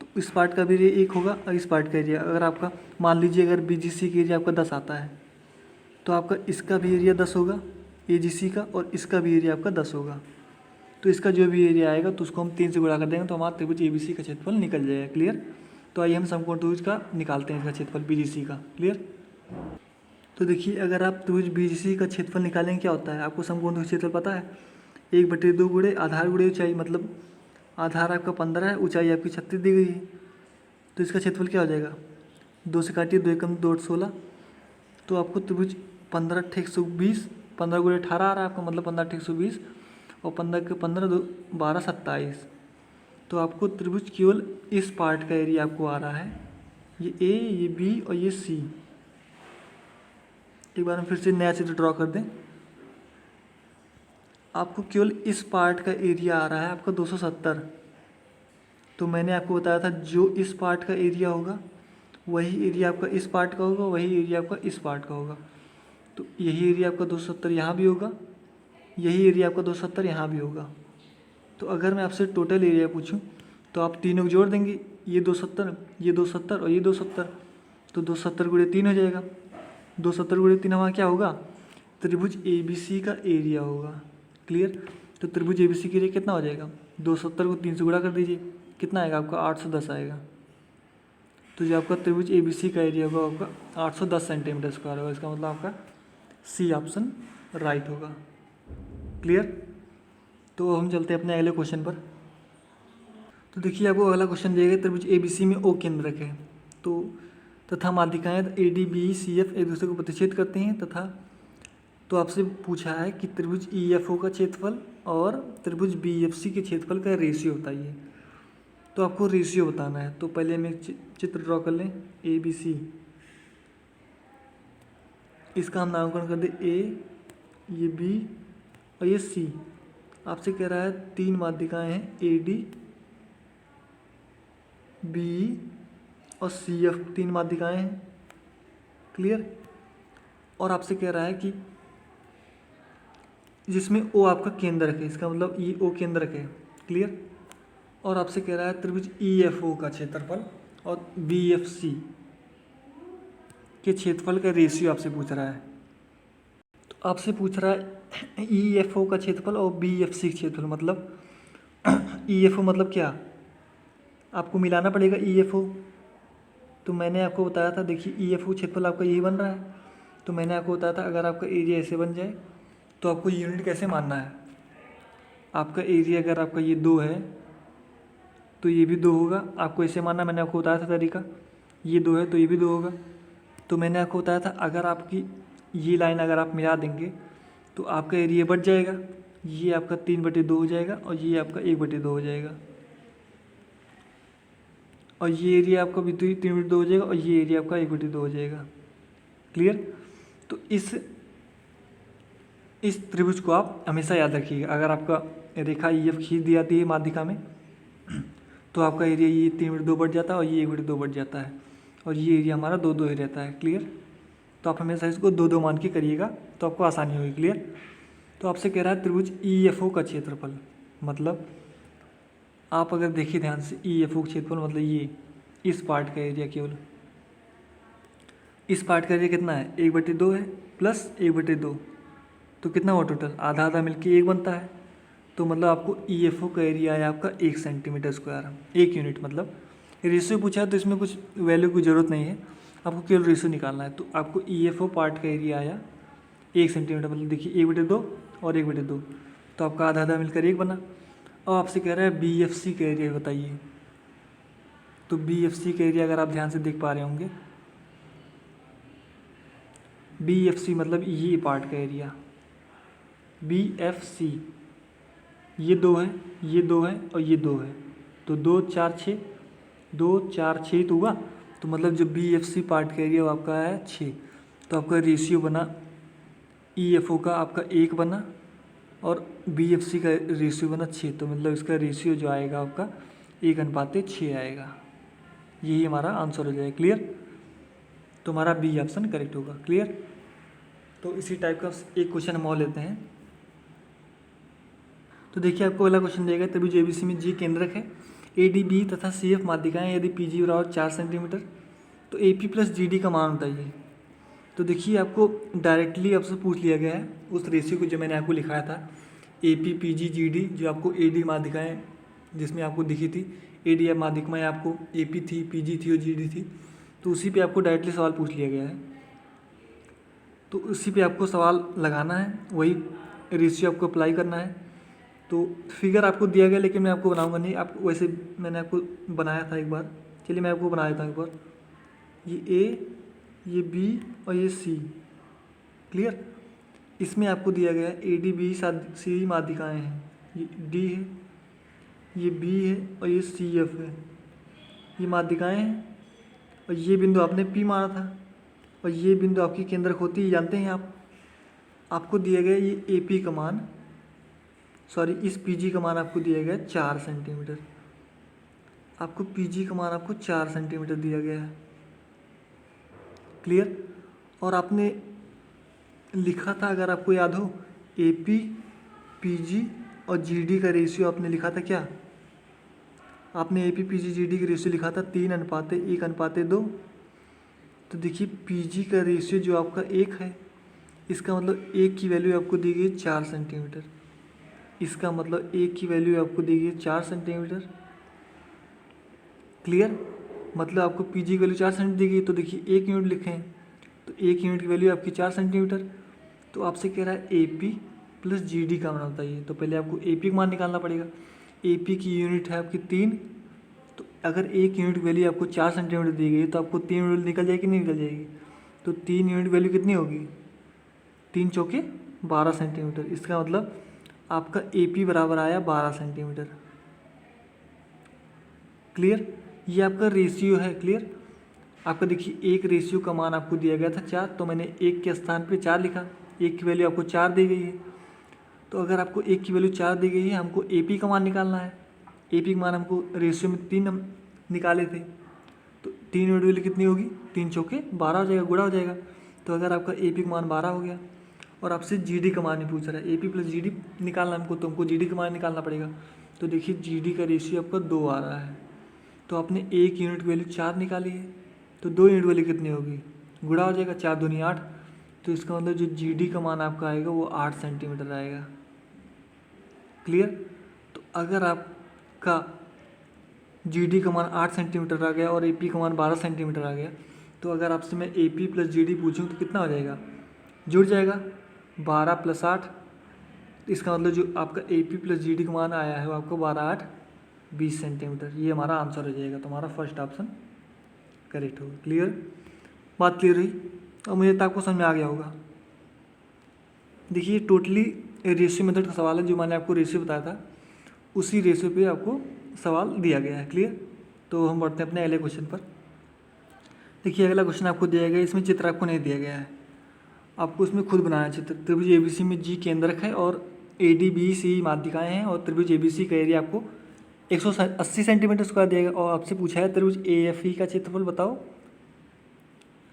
तो इस पार्ट का भी एरिया 1 होगा, और इस पार्ट का एरिया अगर आपका मान लीजिए अगर BGC का एरिया आपका 10 आता है, तो आपका इसका भी एरिया 10 होगा AGC का, और इसका भी एरिया आपका 10 होगा। तो इसका जो भी एरिया आएगा, तो उसको हम 3 से गुणा कर देंगे, तो हमारा त्रिभुज ABC का क्षेत्रफल निकल जाएगा। क्लियर। तो आइए हम समकोण त्रिभुज का निकालते हैं, इसका क्षेत्रफल BGC का। क्लियर। तो देखिए अगर आप त्रिभुज BGC का क्षेत्रफल निकालेंगे, क्या होता है, आपको समकोण त्रिभुज क्षेत्रफल पता है, 1/2 गुणे आधार गुणे ऊंचाई, मतलब आधार आपका 15 है, ऊंचाई आपकी 36 दी गई है। तो इसका क्षेत्रफल क्या हो जाएगा, 2 से काटिए, 2 एकम 2 16, तो आपको त्रिभुज 15 × 120, 15 गुणे 18 आ रहा है आपका, मतलब 15 × 120, और 15 के 15 2 12 27। तो आपको त्रिभुज केवल इस पार्ट का एरिया आपको आ रहा है, ये A, ये B और ये C। एक बार हम फिर से नया चित्र ड्रॉ कर दें। आपको केवल इस पार्ट का एरिया आ रहा है आपका 270। तो मैंने आपको बताया था जो इस पार्ट का एरिया होगा, वही एरिया आपका इस पार्ट का होगा, वही एरिया आपका इस पार्ट का होगा। तो यही एरिया आपका 270 यहाँ भी होगा, यही एरिया आपका 270 यहाँ भी होगा। तो अगर मैं आपसे टोटल एरिया पूछूं, तो आप तीनों को जोड़ देंगे, ये 270, ये 270 और ये 270, तो 270 गुणे 3 हो जाएगा। 270 गुणे 3 हमारा क्या होगा, त्रिभुज ABC का एरिया होगा। क्लियर। तो त्रिभुज ABC के एरिया कितना हो जाएगा, 270 को 3 से गुणा कर दीजिए, कितना आएगा आपका 810 आएगा। तो जो आपका त्रिभुज ABC का एरिया होगा आपका 810 सेंटीमीटर स्क्वायर होगा। इसका मतलब आपका सी ऑप्शन राइट होगा। क्लियर। तो हम चलते हैं अपने अगले क्वेश्चन पर। तो देखिए आपको अगला क्वेश्चन दिया गया, त्रिभुज ABC में O केंद्रक है, तो तथा माध्यिकाएं ADBCF एक दूसरे को प्रतिच्छेद करते हैं तथा, तो आपसे पूछा है कि त्रिभुज EFO का क्षेत्रफल और त्रिभुज BFC के क्षेत्रफल का रेशियो बताइए। तो आपको रेशियो बताना है। तो पहले हम एक चित्र ड्रॉ कर लें ABC, इसका हम नामकरण कर दें A, ये B और ये C। आपसे कह रहा है 3 माध्यिकाएं हैं AD, BE और CF, 3 माध्यिकाएं हैं। क्लियर। और आपसे कह रहा है कि जिसमें O आपका केंद्रक है, इसका मतलब ये O केंद्रक है। क्लियर। और आपसे कह रहा है त्रिभुज EFO का क्षेत्रफल और BFC के क्षेत्रफल का रेशियो आपसे पूछ रहा है। तो आपसे पूछ रहा है EFO का क्षेत्रफल और BFC का क्षेत्रफल, मतलब EFO मतलब क्या, आपको मिलाना पड़ेगा EFO। तो मैंने आपको बताया था, देखिए EFO क्षेत्रफल आपका यही बन रहा है। तो मैंने आपको बताया था अगर आपका एरिया ऐसे बन जाए तो आपको यूनिट कैसे मानना है। आपका एरिया अगर आपका ये 2 है तो ये भी 2 होगा, आपको ऐसे मानना, मैंने आपको बताया था तरीका। ये 2 है तो ये भी 2 होगा। तो मैंने आपको बताया था अगर आपकी ये लाइन अगर आप मिला देंगे तो आपका एरिया बढ़ जाएगा, ये आपका 3/2 हो जाएगा और ये आपका 1/2 हो जाएगा, और ये एरिया आपका भी 3/2 हो जाएगा और ये एरिया आपका 1/2 हो जाएगा। क्लियर। तो इस त्रिभुज को आप हमेशा याद रखिएगा। अगर आपका रेखा EF खींच दी जाती है माध्यिका में तो आपका एरिया ये 3/2 बढ़ जाता है और ये 1/2 बढ़ जाता है, और ये एरिया हमारा 2-2 ही रहता है। क्लियर। तो आप हमेशा इसको 2-2 मान के करिएगा तो आपको आसानी होगी। क्लियर। तो आपसे कह रहा है त्रिभुज EFO का क्षेत्रफल, मतलब आप अगर देखिए ध्यान से EFO का क्षेत्रफल मतलब ये इस पार्ट का एरिया, केवल इस पार्ट का एरिया कितना है, 1/2 है प्लस 1/2, तो कितना हुआ टोटल, आधा आधा मिलके 1 बनता है। तो मतलब आपको EFO का एरिया है आपका 1 सेंटीमीटर स्क्वायर, 1 यूनिट। मतलब रेशियो पूछा है तो इसमें कुछ वैल्यू की ज़रूरत नहीं है, आपको केवल रेशियो निकालना है। तो आपको EFO पार्ट का एरिया आया 1 सेंटीमीटर, मतलब देखिए 1/2 और 1/2, तो आपका आधा आधा मिलकर 1 बना। और आपसे कह रहा है BFC का एरिया बताइए। तो BFC का एरिया अगर आप ध्यान से देख पा रहे होंगे, BFC मतलब ये पार्ट का एरिया, BFC ये 2 है, ये 2 है और ये 2 है, तो 2 4 6, 2 4 6 तो हुआ। तो मतलब जो BFC पार्ट का एरिया वो आपका है 6। तो आपका रेशियो बना EFO का आपका 1 बना और BFC का रेशियो बना 6। तो मतलब इसका रेशियो जो आएगा आपका 1:6 आएगा। यही हमारा आंसर हो जाएगा। क्लियर। तो हमारा B ऑप्शन करेक्ट होगा। क्लियर। तो इसी टाइप का एक क्वेश्चन हम और लेते हैं। तो देखिए आपको अगला क्वेश्चन देगा, त्रिभुज ABC में G केंद्रक है, ADB तथा CF माध्यिकाएं यदि PG बराबर 4 सेंटीमीटर तो AP प्लस GD का मान बताइए। तो देखिए आपको डायरेक्टली आपसे पूछ लिया गया है उस रेशियो को जो मैंने आपको लिखाया था, AP PG GD, जो आपको AD माध्यिकाएँ जिसमें आपको दिखी थी, AD माध्यिकाएँ आपको AP थी, PG थी और GD थी, तो उसी पे आपको डायरेक्टली सवाल पूछ लिया गया है। तो उसी पे आपको सवाल लगाना है, वही रेशियो आपको अप्लाई करना है। तो फिगर आपको दिया गया लेकिन मैं आपको बनाऊंगा नहीं, आप वैसे मैंने आपको बनाया था एक बार, चलिए मैं आपको बना देता हूँ एक बार। ये A, ये B और ये C। क्लियर। इसमें आपको दिया गया है ADB C माध्यिकाएँ हैं, ये D है, ये B है और ये CF है, ये माध्यिकाएँ हैं। और ये बिंदु आपने P मारा था और ये बिंदु आपकी केंद्रक होती है, जानते हैं आप। आपको दिया गया ये AP का मान, सॉरी इस PG का मान आपको दिया गया 4 सेंटीमीटर। आपको PG का मान आपको 4 सेंटीमीटर दिया गया है। क्लियर। और आपने लिखा था, अगर आपको याद हो, AP PG और GD का रेशियो आपने लिखा था क्या, आपने AP/PG/GD का रेशियो लिखा था 3:1:2। तो देखिए PG का रेशियो जो आपका 1 है, इसका मतलब 1 की वैल्यू आपको दी गई 4 सेंटीमीटर। इसका मतलब 1 की वैल्यू आपको दी गई 4 सेंटीमीटर। क्लियर? मतलब आपको PG की वैल्यू 4 सेंटीमीटर दी गई, तो देखिए 1 यूनिट लिखें तो 1 यूनिट की वैल्यू आपकी 4 सेंटीमीटर। तो आपसे कह रहा है AP+GD का मान बताइए। तो पहले आपको AP का मान निकालना पड़ेगा। AP की यूनिट है आपकी 3। तो अगर 1 यूनिट वैल्यू आपको 4 सेंटीमीटर दी गई तो आपको 3 यूनिट निकल जाएगी नहीं निकल जाएगी? तो 3 यूनिट वैल्यू कितनी होगी? 3 चौके 12 सेंटीमीटर। इसका मतलब आपका AP बराबर आया 12 सेंटीमीटर। क्लियर? ये आपका रेशियो है। क्लियर? आपका देखिए एक रेशियो का मान आपको दिया गया था 4, तो मैंने 1 के स्थान पे 4 लिखा। 1 की वैल्यू आपको 4 दी गई है। तो अगर आपको 1 की वैल्यू 4 दी गई है, हमको AP का मान निकालना है। AP का मान हमको रेशियो में 3 हम निकाले थे। तो 3 यूनिट वैल्यू कितनी होगी? 3 चौके 12 हो जाएगा, गुणा हो जाएगा। तो अगर आपका AP का मान 12 हो गया और आपसे GD का मान ही पूछ रहा है, AP+GD निकालना हमको, तो हमको GD का मान निकालना पड़ेगा। तो देखिए GD का रेशियो आपका 2 आ रहा है। तो आपने 1 यूनिट वैल्यू 4 निकाली है, तो 2 यूनिट वैल्यू कितनी होगी? गुणा हो जाएगा, 4 दूनी 8। तो इसका मतलब जो GD का मान आपका आएगा वो 8 सेंटीमीटर आएगा। क्लियर? तो अगर आपका GD का मान 8 सेंटीमीटर आ गया और AP का मान 12 सेंटीमीटर आ गया, तो अगर आपसे मैं AP+GD पूछूं तो कितना हो जाएगा? जुड़ जाएगा 12 + 8। इसका मतलब जो आपका AP+GD का मान आया है वो आपको 12, 8, 20 सेंटीमीटर। ये हमारा आंसर हो जाएगा। तो हमारा फर्स्ट ऑप्शन करेक्ट होगा। क्लियर? बात क्लियर हुई? और मुझे तो आपको समझ में आ गया होगा। देखिए टोटली रेशियो मेथड का सवाल है। जो मैंने आपको रेशियो बताया था उसी रेशियो पे आपको सवाल दिया गया है। क्लियर? तो हम बढ़ते हैं अपने अगले क्वेश्चन पर। देखिए अगला क्वेश्चन आपको दिया गया है, इसमें चित्र आपको नहीं दिया गया है, आपको इसमें खुद बनाना चित्र। त्रिभुज ABC में G केंद्रक है और ADBC माध्यिकाएँ हैं और त्रिभुज ABC का एरिया आपको 180 सेंटीमीटर स्क्वायर दिया गया। और आपसे पूछा है त्रिभुज AFE का क्षेत्रफल बताओ।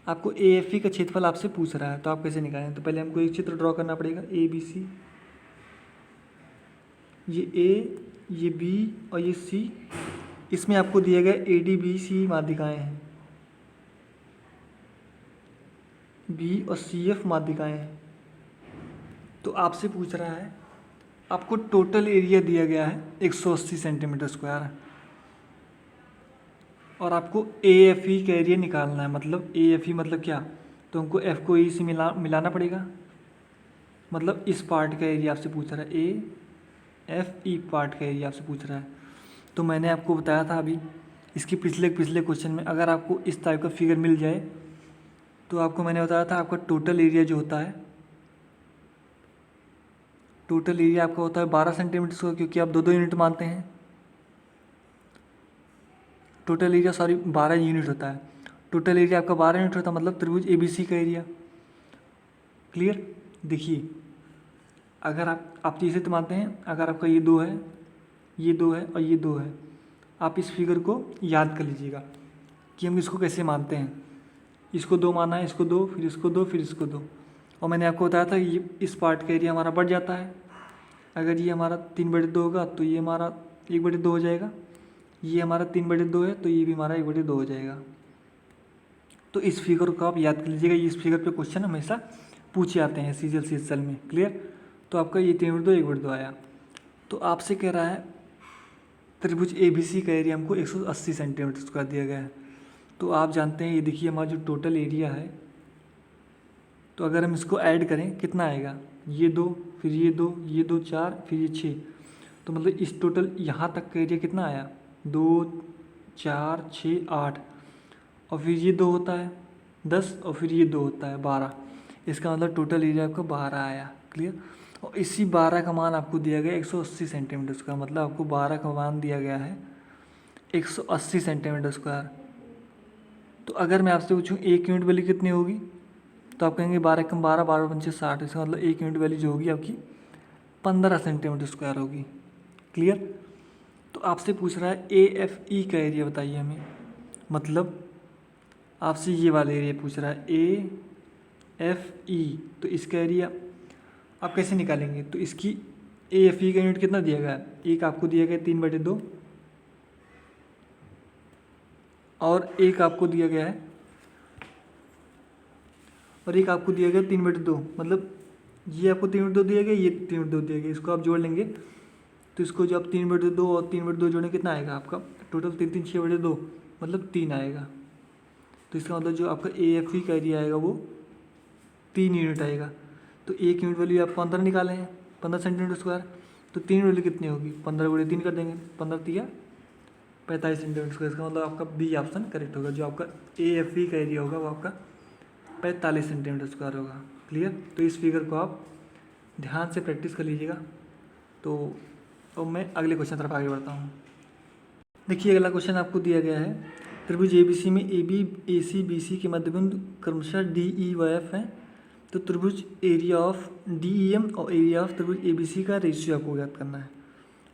आपको AFE का क्षेत्रफल आपसे पूछ रहा है, तो आप कैसे निकालें? तो पहले हमको एक चित्र ड्रॉ करना पड़ेगा। ABC, ये A, ये B और ये C। इसमें आपको दिया गया ADBC माध्यिकाएँ हैं, B और CF माध्यिकाएँ हैं। तो आपसे पूछ रहा है, आपको टोटल एरिया दिया गया है 180 सेंटीमीटर स्क्वायर और आपको AFE का एरिया निकालना है। मतलब AFE मतलब क्या? तो हमको F को E से मिलाना पड़ेगा। मतलब इस पार्ट का एरिया आपसे पूछ रहा है, AFE पार्ट का एरिया आपसे पूछ रहा है। तो मैंने आपको बताया था अभी इसके पिछले क्वेश्चन में, अगर आपको इस टाइप का फिगर मिल जाए तो आपको मैंने बताया था आपका टोटल एरिया जो होता है, टोटल एरिया आपका होता है 12 सेंटीमीटर स्क्वायर, क्योंकि आप 2-2 यूनिट मानते हैं। टोटल एरिया 12 यूनिट होता है। टोटल एरिया आपका 12 यूनिट होता है, मतलब त्रिभुज ABC का एरिया। क्लियर? देखिए अगर आप इसे तो मानते हैं, अगर आपका ये 2 है, ये 2 है और ये 2 है, आप इस फिगर को याद कर लीजिएगा कि हम इसको कैसे मानते हैं। इसको 2 माना है, इसको 2, फिर इसको 2, फिर इसको 2। और मैंने आपको बताया था ये इस पार्ट का एरिया हमारा बढ़ जाता है। अगर ये हमारा 3/2 होगा तो ये हमारा 1/2 हो जाएगा। ये हमारा 3/2 है तो ये भी हमारा 1/2 हो जाएगा। तो इस फिगर को आप याद कर लीजिएगा। इस फिगर पे क्वेश्चन हमेशा पूछे आते हैं CGL में। क्लियर? तो आपका ये 3/2 1/2 आया। तो आपसे कह रहा है त्रिभुज ABC का एरिया हमको 180 सेंटीमीटर स्क्वायर दिया गया है। तो आप जानते हैं, ये देखिए हमारा जो टोटल एरिया है, तो अगर हम इसको ऐड करें कितना आएगा? ये 2, फिर ये 2, ये 2 4, फिर ये 6। तो मतलब इस टोटल यहाँ तक का एरिया कितना आया? 2 4 6 8, और फिर ये 2 होता है 10, और फिर ये 2 होता है 12। इसका मतलब टोटल एरिया आपका 12 आया। क्लियर? और इसी 12 का मान आपको दिया गया 180 सेंटीमीटर स्क्वायर। मतलब आपको 12 का मान दिया गया है 180 सेंटीमीटर स्क्वायर। तो अगर मैं आपसे पूछूं 1 यूनिट वैल्यू कितनी होगी, तो आप कहेंगे 12 कम 12, 12 पंचे 60। इसका मतलब 1 यूनिट वैल्यू जो होगी आपकी 15 सेंटीमीटर स्क्वायर होगी। क्लियर? तो आपसे पूछ रहा है AFE का एरिया बताइए हमें। मतलब आपसे ये वाला एरिया पूछ रहा है AFE। तो इसका एरिया आप कैसे निकालेंगे? तो इसकी AFE का यूनिट कितना दिया गया है? एक आपको दिया गया 3/2, और एक आपको दिया गया है, और एक आपको दिया गया 3/2, मतलब ये आपको 3/2 दिया गया, ये 3/2 दिया गया, इसको आप जोड़ लेंगे तो इसको जो आप 3/2 और 3/2 जोड़ें कितना आएगा आपका टोटल 3×3 = 6/2, मतलब 3 आएगा। तो इसका मतलब जो आपका AFE का एरिया आएगा वो 3 यूनिट आएगा। तो एक यूनिट वैल्यू आप 15 निकाले हैं, 15 सेंटीमीटर स्क्वायर, तो 3 वैल्यू कितनी होगी, 15 × 3 कर देंगे, 15×3 = 45 सेंटीमीटर स्क्वायर। इसका मतलब आपका बी ऑप्शन करेक्ट होगा, जो आपका AFE का एरिया होगा वो आपका 45 सेंटीमीटर स्क्वायर होगा। क्लियर। तो इस फिगर को आप ध्यान से प्रैक्टिस कर लीजिएगा। तो अब मैं अगले क्वेश्चन तरफ आगे बढ़ता हूँ। देखिए अगला क्वेश्चन आपको दिया गया है, त्रिभुज ABC में AB AC BC के मध्यबिंदु क्रमशः DE व F हैं। तो त्रिभुज एरिया ऑफ DEM और एरिया ऑफ त्रिभुज ABC का रेशियो आपको ज्ञात करना है।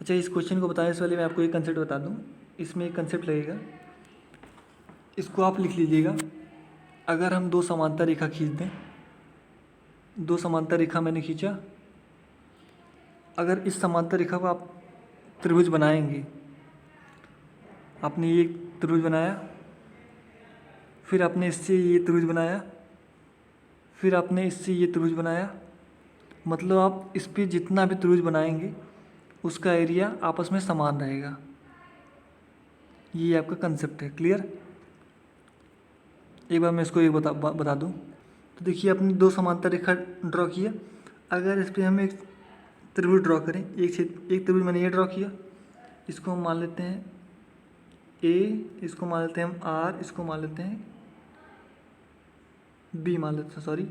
अच्छा, इस क्वेश्चन को बताने से पहले मैं आपको एक कंसेप्ट बता दूँ। इसमें एक कंसेप्ट लगेगा, इसको आप लिख लीजिएगा। अगर हम दो समांतर रेखा खींच दें, दो समांतर रेखा मैंने खींचा, अगर इस समांतर रेखा को आप त्रिभुज बनाएंगे, आपने ये त्रिभुज बनाया, फिर आपने इससे ये त्रिभुज बनाया, फिर आपने इससे ये त्रिभुज बनाया, मतलब आप इस पर जितना भी त्रिभुज बनाएंगे उसका एरिया आपस में समान रहेगा। ये आपका कंसेप्ट है। क्लियर। एक बार मैं इसको एक बता दूं। तो देखिए आपने दो समांतर रेखा ड्रॉ किया, अगर इस पर हम एक त्रिभुज ड्रॉ करें, एक त्रिभुज मैंने ये ड्रॉ किया, इसको हम मान लेते हैं A, इसको मान लेते हैं हम R, इसको मान लेते हैं B, मान लेते हैं सॉरी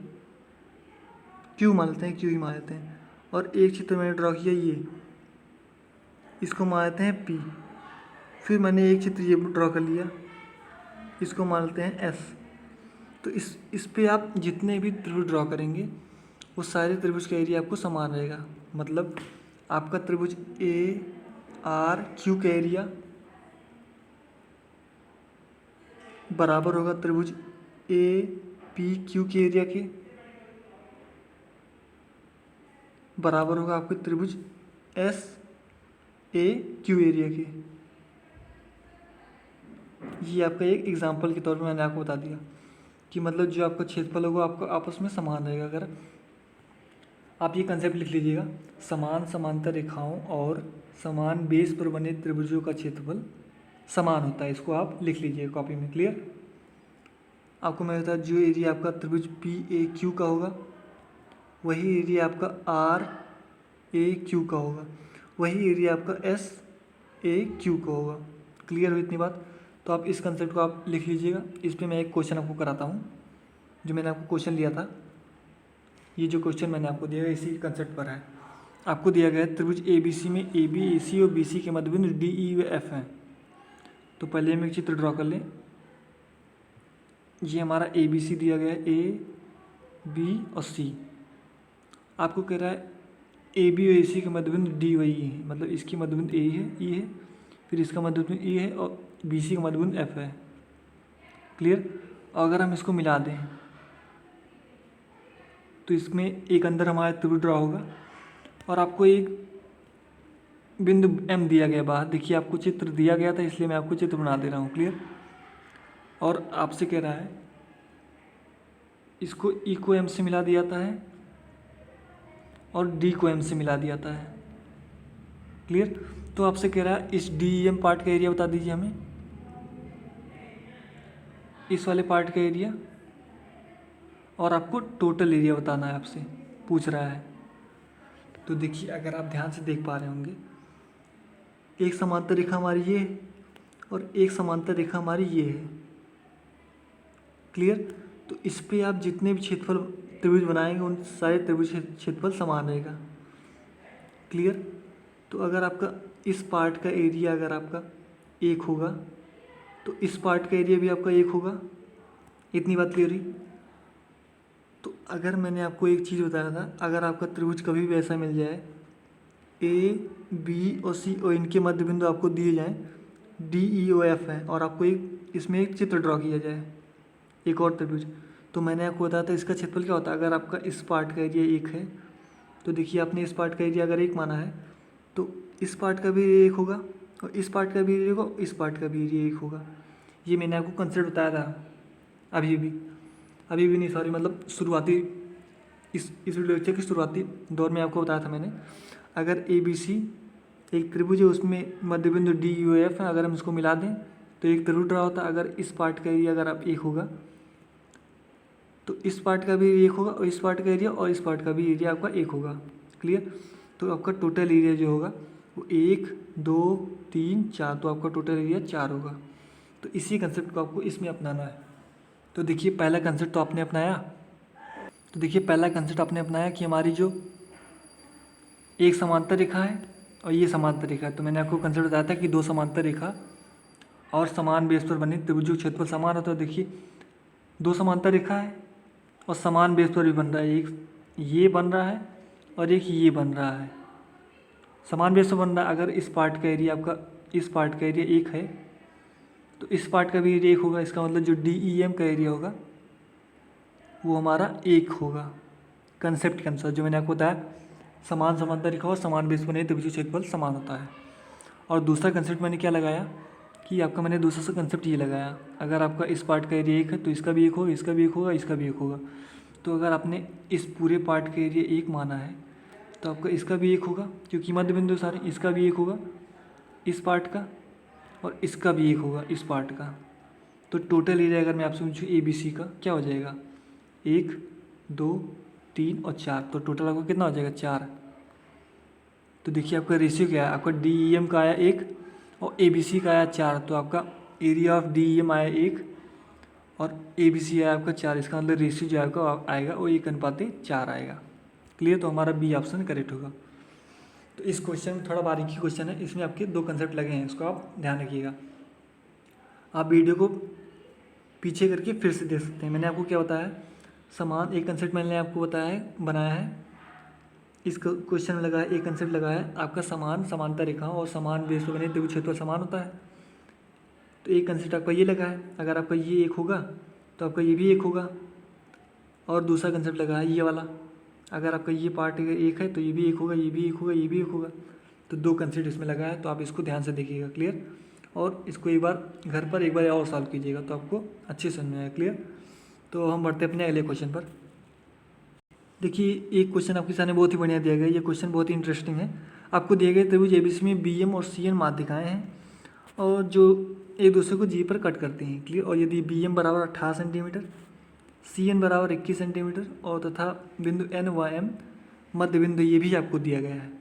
Q मान लेते हैं, Q ही मान लेते हैं। और एक चित्र मैंने ड्रॉ किया ये, इसको मान लेते हैं P। फिर मैंने एक चित्र ये ड्रॉ कर लिया, इसको मान लेते हैं S। तो इस पे आप जितने भी त्रिभुज ड्रॉ करेंगे वो सारे त्रिभुज का एरिया आपको समान रहेगा। मतलब आपका त्रिभुज ARQ का एरिया बराबर होगा त्रिभुज APQ के एरिया के, बराबर होगा आपके त्रिभुज SAQ एरिया के। ये आपका एक एग्जाम्पल के तौर पे मैंने आपको बता दिया कि मतलब जो आपका क्षेत्रफल होगा आपको आपस में समान रहेगा। अगर आप ये कंसेप्ट लिख लीजिएगा, समान समांतर रेखाओं और समान बेस पर बने त्रिभुजों का क्षेत्रफल समान होता है। इसको आप लिख लीजिएगा कॉपी में। क्लियर। आपको मैं बता, जो एरिया आपका त्रिभुज PAQ का होगा वही एरिया आपका RAQ का होगा, वही एरिया आपका SAQ का होगा। क्लियर हुई इतनी बात। तो आप इस कंसेप्ट को आप लिख लीजिएगा। इस पर मैं एक क्वेश्चन आपको कराता हूँ, जो मैंने आपको क्वेश्चन लिया था। ये जो क्वेश्चन मैंने आपको दिया है इसी कंसेप्ट पर है। आपको दिया गया है त्रिभुज ABC में AB AC और BC के मध्यबिंदु DE व F हैं। तो पहले हम एक चित्र ड्रॉ कर लें। ये हमारा ABC दिया गया है, A B और C। आपको कह रहा है AB और AC के मध्यबिंदु D व E है, मतलब इसकी मध्यबिंदु A है, E है, फिर इसका मध्यबिंदु E है और BC का मध्यबिंदु F है। क्लियर। अगर हम इसको मिला दें तो इसमें एक अंदर हमारा त्रिभुज ड्रॉ होगा और आपको एक बिंदु M दिया गया बाहर। देखिए आपको चित्र दिया गया था इसलिए मैं आपको चित्र बना दे रहा हूँ। क्लियर। और आपसे कह रहा है इसको E को M से मिला दिया जाता है और D को M से मिला दिया जाता है। क्लियर। तो आपसे कह रहा है इस DEM पार्ट का एरिया बता दीजिए हमें, इस वाले पार्ट का एरिया, और आपको टोटल एरिया बताना है, आपसे पूछ रहा है। तो देखिए अगर आप ध्यान से देख पा रहे होंगे, एक समांतर रेखा हमारी ये है और एक समांतर रेखा हमारी ये है। क्लियर। तो इस पे आप जितने भी क्षेत्रफल त्रिभुज बनाएंगे उन सारे त्रिभुज क्षेत्रफल समान रहेगा। क्लियर। तो अगर आपका इस पार्ट का एरिया अगर आपका 1 होगा तो इस पार्ट का एरिया भी आपका 1 होगा। इतनी बात क्लियर हुई। तो अगर मैंने आपको एक चीज़ बताया था, अगर आपका त्रिभुज कभी भी ऐसा मिल जाए A B और C और इनके मध्य बिंदु आपको दिए जाएं D E और F हैं और आपको एक इसमें एक चित्र ड्रॉ किया जाए, एक और त्रिभुज, तो मैंने आपको बताया था इसका क्षेत्रफल क्या होता है। अगर आपका इस पार्ट का एरिया 1 है तो देखिए आपने इस पार्ट का एरिया अगर 1 माना है तो इस पार्ट का भी एरिया 1 होगा और इस पार्ट का भी एरिया होगा, इस पार्ट का भी एरिया 1 होगा। ये मैंने आपको कंसेप्ट बताया था अभी भी नहीं, सॉरी, मतलब शुरुआती इस वीडियो लेक्चर की शुरुआती दौर में आपको बताया था मैंने। अगर ABC एक त्रिभुज है, उसमें मध्य बिंदु DUF है, अगर हम इसको मिला दें तो एक त्रिभुज ड्रा होता है। अगर इस पार्ट का एरिया अगर आप एक होगा तो इस पार्ट का भी एक होगा, और इस पार्ट का एरिया और इस पार्ट का भी एरिया आपका एक होगा। क्लियर? तो आपका टोटल एरिया जो होगा वो 1 2 3 4, तो आपका टोटल एरिया 4 होगा। तो इसी कंसेप्ट को आपको इसमें अपनाना है। तो देखिए पहला कंसेप्ट तो आपने अपनाया। तो देखिए पहला कंसेप्ट आपने अपनाया कि हमारी जो एक समांतर रेखा है और ये समांतर रेखा है। तो मैंने आपको कंसेप्ट बताया था कि दो समांतर रेखा और समान बेस पर बनी त्रिभुज का क्षेत्रफल समान होता है। देखिए दो समांतर रेखा है और समान बेस पर भी बन रहा है, एक ये बन रहा है और एक ये बन रहा है। समान बेस पर बन रहा है। अगर इस पार्ट का एरिया आपका, इस पार्ट का एरिया एक है तो इस पार्ट का भी एरिया एक होगा। इसका मतलब जो DEM का एरिया होगा वो हमारा एक होगा कंसेप्ट के अनुसार, जो मैंने आपको बताया समान समांतर रेखा और समान बेस पर बने त्रिभुज का क्षेत्रफल समान होता है। और दूसरा कंसेप्ट मैंने क्या लगाया कि आपका मैंने दूसरा सा कंसेप्ट ये लगाया, अगर आपका इस पार्ट का एरिया एक है तो इसका भी एक होगा, इसका भी एक होगा, इसका भी एक होगा। तो अगर आपने इस पूरे पार्ट का एरिया एक माना है तो आपका इसका भी एक होगा, क्योंकि मध्य बिंदु सारे, इसका भी एक होगा इस पार्ट का, और इसका भी एक होगा इस पार्ट का। तो टोटल एरिया अगर मैं आपसे पूछूँ ABC का क्या हो जाएगा, 1 2 3 और 4, तो टोटल आपका कितना हो जाएगा 4। तो देखिए आपका रेशियो क्या है, आपका DEM का आया 1 और ABC का आया 4, तो आपका एरिया ऑफ DEM आया 1 और ABC आया आपका 4। इसका मतलब रेशियो जो आपका आएगा वो 1:4 आएगा। क्लियर? तो हमारा B ऑप्शन करेक्ट होगा। तो इस क्वेश्चन में थोड़ा बारीकी क्वेश्चन है, इसमें आपके दो कंसेप्ट लगे हैं, इसको आप ध्यान रखिएगा। आप वीडियो को पीछे करके फिर से देख सकते हैं। मैंने आपको क्या बताया, समान एक कंसेप्ट मैंने आपको बताया है, बनाया है। इस क्वेश्चन में लगा है एक कंसेप्ट लगा है आपका समान समांतर रेखा और समान बेस पर बने त्रिभुज क्षेत्रफल समान होता है। तो एक कंसेप्ट आपका ये लगा है, अगर आपका ये एक होगा तो आपका ये भी एक होगा। और दूसरा कंसेप्ट लगा है ये वाला, अगर आपका ये पार्ट एक है तो ये भी एक होगा, ये भी एक होगा, ये भी एक होगा। तो दो कंसेप्ट इसमें लगा है, तो आप इसको ध्यान से देखिएगा। क्लियर? और इसको एक बार घर पर एक बार और सॉल्व कीजिएगा तो आपको अच्छे समझ में आएगा। क्लियर? तो हम बढ़ते अपने अगले क्वेश्चन पर। देखिए एक क्वेश्चन आपके सामने बहुत ही बढ़िया दिया गया, ये क्वेश्चन बहुत ही इंटरेस्टिंग है। आपको दिए गए त्रिभुज ABC में BM और CN माध्यिकाएँ हैं और जो एक दूसरे को G पर कट करती हैं। क्लियर? और यदि BM बराबर 18 सेंटीमीटर, CN बराबर 21 सेंटीमीटर और तथा बिंदु N व M मध्य बिंदु ये भी आपको दिया गया है।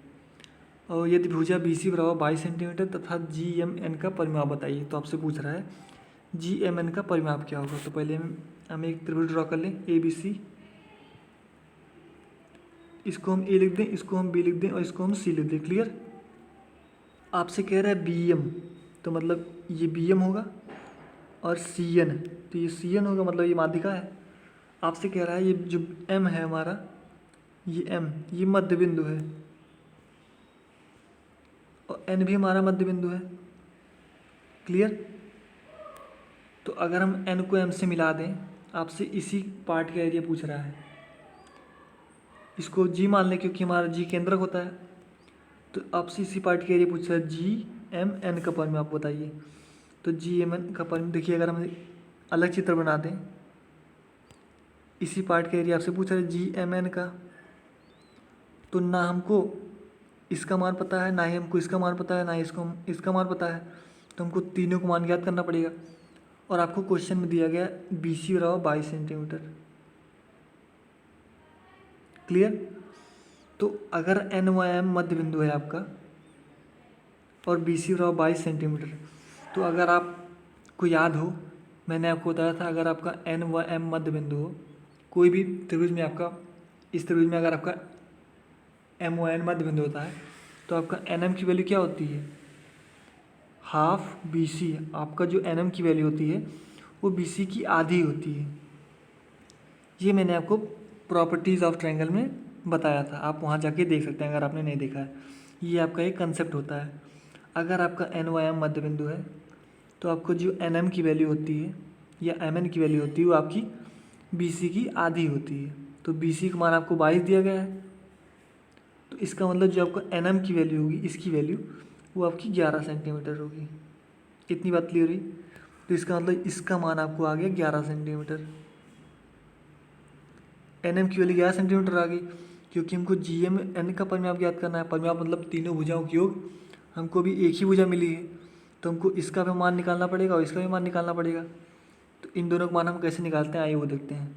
और यदि भुजा BC बराबर 22 सेंटीमीटर तथा GMN का परिमाप बताइए। तो आपसे पूछ रहा है GMN का परिमाप क्या होगा। तो पहले हम एक त्रिभुज ड्रॉ कर लें ABC, इसको हम A लिख दें, इसको हम B लिख दें और इसको हम C लिख दें। क्लियर? आपसे कह रहा है BM, तो मतलब ये BM होगा और CN, तो ये CN होगा, मतलब ये माध्यिका है। आपसे कह रहा है ये जो M है हमारा, ये M ये मध्य बिंदु है और N भी हमारा मध्य बिंदु है। क्लियर? तो अगर हम N को M से मिला दें, आपसे इसी पार्ट का एरिया पूछ रहा है, इसको G मान लें क्योंकि हमारा G केंद्रक होता है। तो आपसे इसी पार्ट का एरिया पूछ रहा है GMN का परिमाप बताइए। तो GMN का परिमाप देखिए, अगर हम अलग चित्र बना दें, इसी पार्ट का एरिया आपसे पूछ रहा है GMN का, तो ना हमको इसका मान पता है, ना ही हमको इसका मान पता है, ना ही इसका मान पता है। तो हमको तीनों को मान ज्ञात करना पड़ेगा। और आपको क्वेश्चन में दिया गया BC बराबर 22 सेंटीमीटर। क्लियर? तो अगर N व M मध्य बिंदु है आपका और BC बराबर 22 सेंटीमीटर, तो अगर आपको याद हो, मैंने आपको बताया था अगर आपका N व M मध्य बिंदु हो कोई भी त्रिभुज में, आपका इस त्रिभुज में अगर आपका M व N मध्य बिंदु होता है तो आपका NM की वैल्यू क्या होती है, हाफ BC। आपका जो NM की वैल्यू होती है वो BC की आधी होती है। ये मैंने आपको प्रॉपर्टीज़ ऑफ ट्रायंगल में बताया था, आप वहाँ जाके देख सकते हैं अगर आपने नहीं देखा है। ये आपका एक कंसेप्ट होता है। अगर आपका N व M मध्य बिंदु है तो आपको जो NM की वैल्यू होती है या MN की वैल्यू होती है वो आपकी BC की आधी होती है। तो BC का मान आपको 22 दिया गया है, तो इसका मतलब जो आपका NM की वैल्यू होगी, इसकी वैल्यू वो आपकी 11 सेंटीमीटर होगी। इतनी बात क्लियर हुई? तो इसका मतलब इसका मान आपको आ गया 11 सेंटीमीटर। NM की वैल्यू 11 सेंटीमीटर आ गई, क्योंकि हमको GMN का परिमाप ज्ञात करना है। परिमाप मतलब तीनों भुजाओं की योग, हमको भी एक ही भुजा मिली है, तो हमको इसका भी मान निकालना पड़ेगा और इसका भी मान निकालना पड़ेगा। तो इन दोनों का मान हम कैसे निकालते हैं, आइए वो देखते हैं।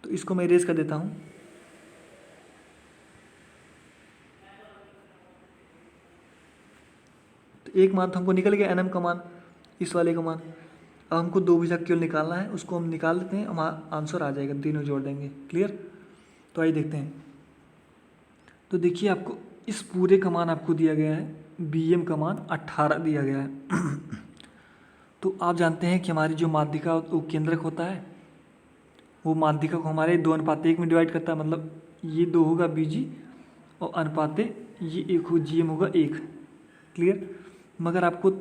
तो इसको मैं इरेज कर देता हूँ। तो एक मान तो हमको निकल गया NM का मान, इस वाले का मान। अब हमको दो भुजा केवल निकालना है, उसको हम निकाल देते हैं, हमारा आंसर आ जाएगा, तीनों जोड़ देंगे। क्लियर। तो आइए देखते हैं। तो देखिए आपको इस पूरे का मान आपको दिया गया है, BM का मान 18 दिया गया है। तो आप जानते हैं कि हमारी जो माध्यिका वो केंद्रक होता है, वो माध्यिका को हमारे 2:1 में डिवाइड करता है। मतलब ये 2 होगा BG और अनुपाते ये 1 हो, GM होगा 1। क्लियर। मगर आपको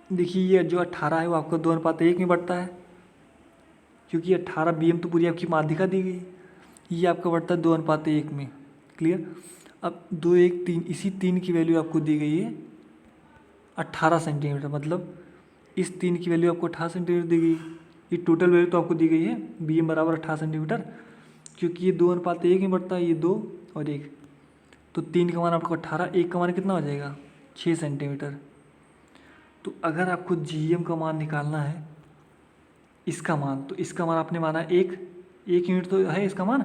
देखिए ये जो 18 है वो आपको 2:1 में बढ़ता है, क्योंकि 18 BM तो पूरी आपकी माध्यिका दी गई, ये आपका बढ़ता है 2:1 में। क्लियर। अब 2, 1, 3, इसी 3 की वैल्यू आपको दी गई है 18 सेंटीमीटर। मतलब इस 3 की वैल्यू आपको 18 सेंटीमीटर दी गई। ये टोटल वैल्यू तो आपको दी गई है BM बराबर 18 सेंटीमीटर, क्योंकि ये 2:1 में बढ़ता है, ये 2 और 1। तो 3 का मान आपको 18, 1 का मान कितना हो जाएगा, 6 सेंटीमीटर। तो अगर आपको GM का मान निकालना है, इसका मान, तो इसका मान आपने माना 1 यूनिट तो है इसका मान।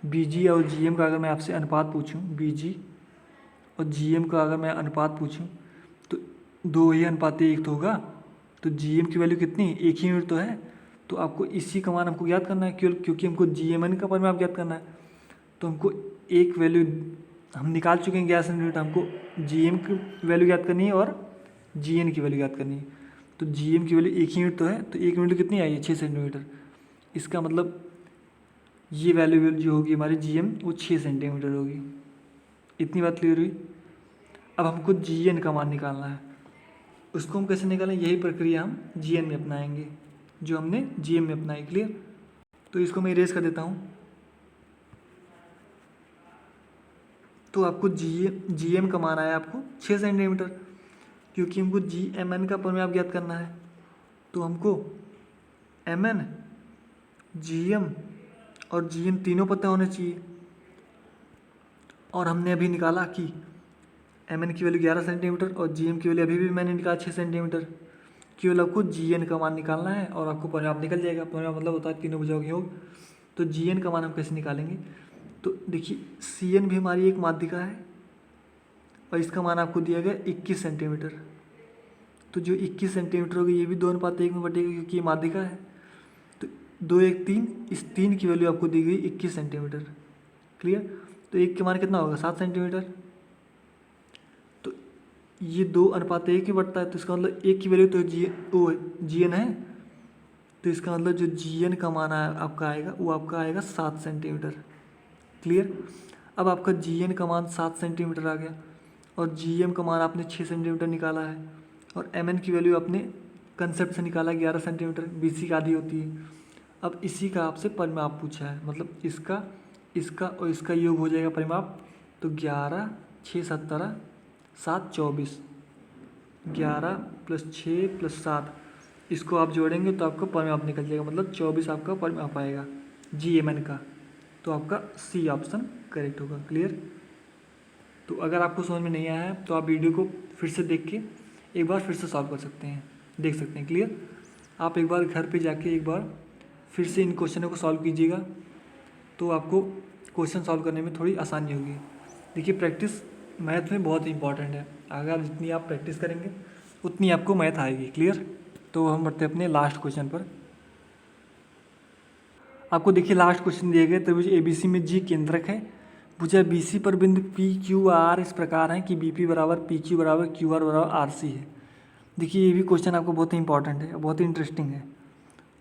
BG और GM का अगर मैं आपसे अनुपात पूछूं, BG और GM का अगर मैं अनुपात पूछूं, तो 2 ही अनुपात 1 तो होगा। तो GM की वैल्यू कितनी, 1 ही यूनिट तो है। तो आपको इसी का मान हमको ज्ञात करना है, क्योंकि हमको GMN का परिमाप ज्ञात करना है। तो हमको एक वैल्यू हम निकाल चुके हैं 11 सेंटीमीटर, हमको GM की वैल्यू ज्ञात करनी है और GN की वैल्यू ज्ञात करनी है। तो GM की वैल्यू 1 यूनिट तो है, तो 1 यूनिट कितनी आई है, 6 सेंटीमीटर। इसका मतलब ये वैल्यू जो होगी हमारी GM वो 6 सेंटीमीटर होगी। इतनी बात क्लियर हुई। अब हमको GN का मान निकालना है, उसको हम कैसे निकालें, यही प्रक्रिया हम GN में अपनाएंगे जो हमने GM में अपनाई। क्लियर। तो इसको मैं इरेज कर देता हूँ। तो आपको GM का मान आया आपको 6 सेंटीमीटर, क्योंकि हमको GMN का परिमाप ज्ञात करना है। तो हमको MN, GM और GN तीनों पता होने चाहिए। और हमने अभी निकाला कि MN की वैल्यू 11 सेंटीमीटर और GM की वैल्यू अभी भी मैंने निकाला 6 सेंटीमीटर। केवल आपको GN का मान निकालना है और आपको परिमाप निकल जाएगा। परिमाप मतलब होता है तीनों भुजाओं के योग। तो GN का मान हम कैसे निकालेंगे, तो देखिए CN भी हमारी एक माध्यिका है और इसका मान आपको दिया गया 21 सेंटीमीटर। तो जो 21 सेंटीमीटर होगी ये भी 2:1 में बटेगा, क्योंकि ये माध्यिका है। तो 2, 1, 3, इस 3 की वैल्यू आपको दी गई 21 सेंटीमीटर। क्लियर। तो 1 के मान कितना होगा, 7 सेंटीमीटर। तो ये 2:1 में बढ़ता है, तो इसका मतलब 1 की वैल्यू तो GN है। तो इसका मतलब जो GN का मान आपका आएगा वो आपका आएगा 7 सेंटीमीटर। क्लियर। अब आपका GN का मान 7 सेंटीमीटर आ गया और GM का मान आपने 6 सेंटीमीटर निकाला है और MN की वैल्यू आपने कंसेप्ट से निकाला 11 सेंटीमीटर, BC का आधी होती है। अब इसी का आपसे परिमाप पूछा है, मतलब इसका और इसका योग हो जाएगा परिमाप। तो 11, 6, 17, 7, 24, 11 + 6 + 7, इसको आप जोड़ेंगे तो आपका परिमाप निकल जाएगा। मतलब 24 आपका परिमाप आएगा GMN का। तो आपका C ऑप्शन करेक्ट होगा। क्लियर। तो अगर आपको समझ में नहीं आया है तो आप वीडियो को फिर से देख के एक बार फिर से सॉल्व कर सकते हैं, देख सकते हैं। क्लियर। आप एक बार घर पे जाके एक बार फिर से इन क्वेश्चनों को सॉल्व कीजिएगा, तो आपको क्वेश्चन सॉल्व करने में थोड़ी आसानी होगी। देखिए प्रैक्टिस मैथ में बहुत इंपॉर्टेंट है, अगर जितनी आप प्रैक्टिस करेंगे उतनी आपको मैथ आएगी। क्लियर। तो हम बढ़ते हैं अपने लास्ट क्वेश्चन पर। आपको देखिए लास्ट क्वेश्चन दिए गए, त्रिभुज ABC में G केंद्रक है, भुजा BC पर बिंदु PQR इस प्रकार है कि BP बराबर PQ बराबर QR बराबर RC है। देखिए ये भी क्वेश्चन आपको बहुत ही इंपॉर्टेंट है, बहुत ही इंटरेस्टिंग है।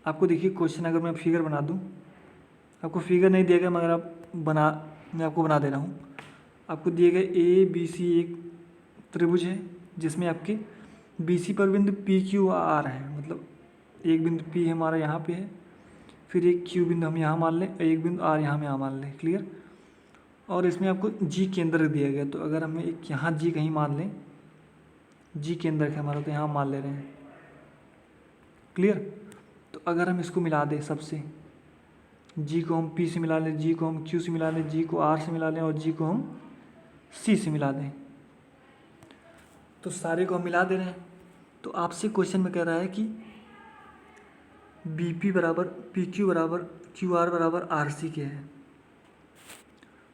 आपको देखिए क्वेश्चन अगर मैं फिगर बना दूं, आपको फिगर नहीं दिया गया मगर मैं आपको बना दे रहा हूँ। आपको दिए गए ABC एक त्रिभुज है जिसमें आपके BC पर बिंदु PQR है, मतलब एक बिंदु P हमारा यहाँ पे है, फिर एक Q बिंदु हम यहाँ मान लें, एक बिंदु R यहाँ मान लें। क्लियर। और इसमें आपको G केंद्रक दिया गया, तो अगर हमें एक यहाँ G कहीं मान लें, G केंद्रक है हमारा, तो यहाँ मान ले रहे हैं। क्लियर। तो अगर हम इसको मिला दें सबसे, जी को हम पी से मिला लें, जी को हम क्यू से मिला लें, जी को आर से मिला लें और जी को हम सी से मिला दें, तो सारे को हम मिला दे रहे हैं। तो आपसे क्वेश्चन में कह रहा है कि बी पी बराबर पी क्यू बराबर क्यू आर बराबर आर सी के है।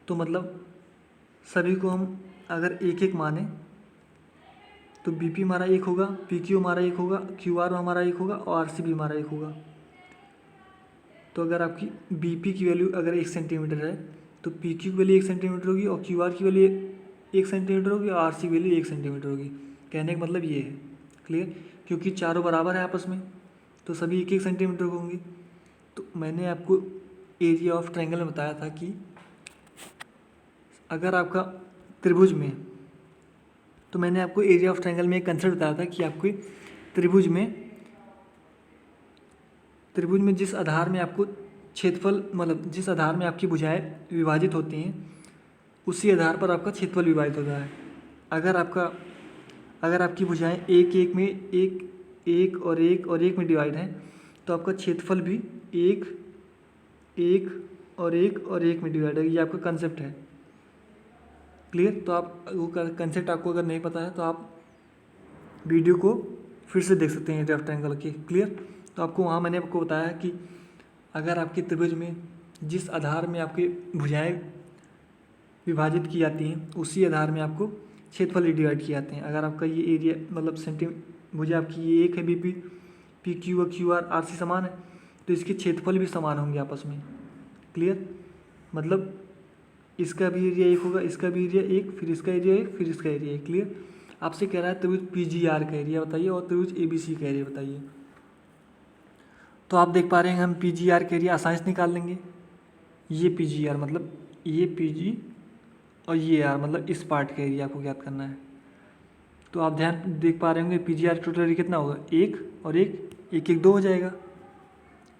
तो मतलब सभी को हम अगर एक एक माने तो बी पी हमारा एक होगा, पी क्यू हमारा एक होगा, क्यू आर हमारा एक होगा और आर सी भी हमारा एक होगा। तो अगर आपकी बी पी की वैल्यू अगर 1 सेंटीमीटर है तो पी क्यू की वैल्यू 1 सेंटीमीटर होगी और क्यू आर की वैल्यू 1 सेंटीमीटर होगी और आर सी की वैल्यू 1 सेंटीमीटर होगी। कहने का मतलब ये है, क्लियर, क्योंकि चारों बराबर है आपस में तो सभी 1 1 सेंटीमीटर होंगे। तो मैंने आपको एरिया ऑफ ट्रायंगल में बताया था कि अगर आपका त्रिभुज में, तो मैंने आपको एरिया ऑफ ट्रायंगल में एक कंसेप्ट बताया था कि आपके त्रिभुज में जिस आधार में आपको क्षेत्रफल, मतलब जिस आधार में आपकी भुजाएं विभाजित होती हैं उसी आधार पर आपका क्षेत्रफल विभाजित होता है। अगर आपकी भुजाएं एक एक में एक और एक में डिवाइड हैं तो आपका क्षेत्रफल भी एक और एक में डिवाइड है। ये आपका कंसेप्ट है, क्लियर। तो आप वो कंसेप्ट आपको अगर नहीं पता है तो आप वीडियो को फिर से देख सकते हैं एरिया ऑफ ट्रायंगल के, क्लियर। तो आपको वहाँ मैंने आपको बताया कि अगर आपके त्रिभुज में जिस आधार में आपकी भुजाएं विभाजित की जाती हैं उसी आधार में आपको क्षेत्रफल डिवाइड किए जाते हैं। अगर आपका ये एरिया मतलब भुजा आपकी ये एक है बी पी क्यू और क्यू आर सी समान है तो इसके क्षेत्रफल भी समान होंगे आपस में, क्लियर। मतलब इसका भी एरिया एक होगा, इसका भी एरिया एक, फिर इसका एरिया एक, फिर इसका एरिया एक, क्लियर। आपसे कह रहा है त्रिभुज पी जी आर का एरिया बताइए और त्रिभुज ए बी सी का एरिया बताइए। तो आप देख पा रहे हैं हम पी जी आर का एरिया आसानी से निकाल लेंगे। ये पी जी आर मतलब ये पी जी और ये आर मतलब इस पार्ट का एरिया आपको ज्ञात करना है। तो आप ध्यान देख पा रहे होंगे P G R total area कितना होगा, एक और एक दो हो जाएगा,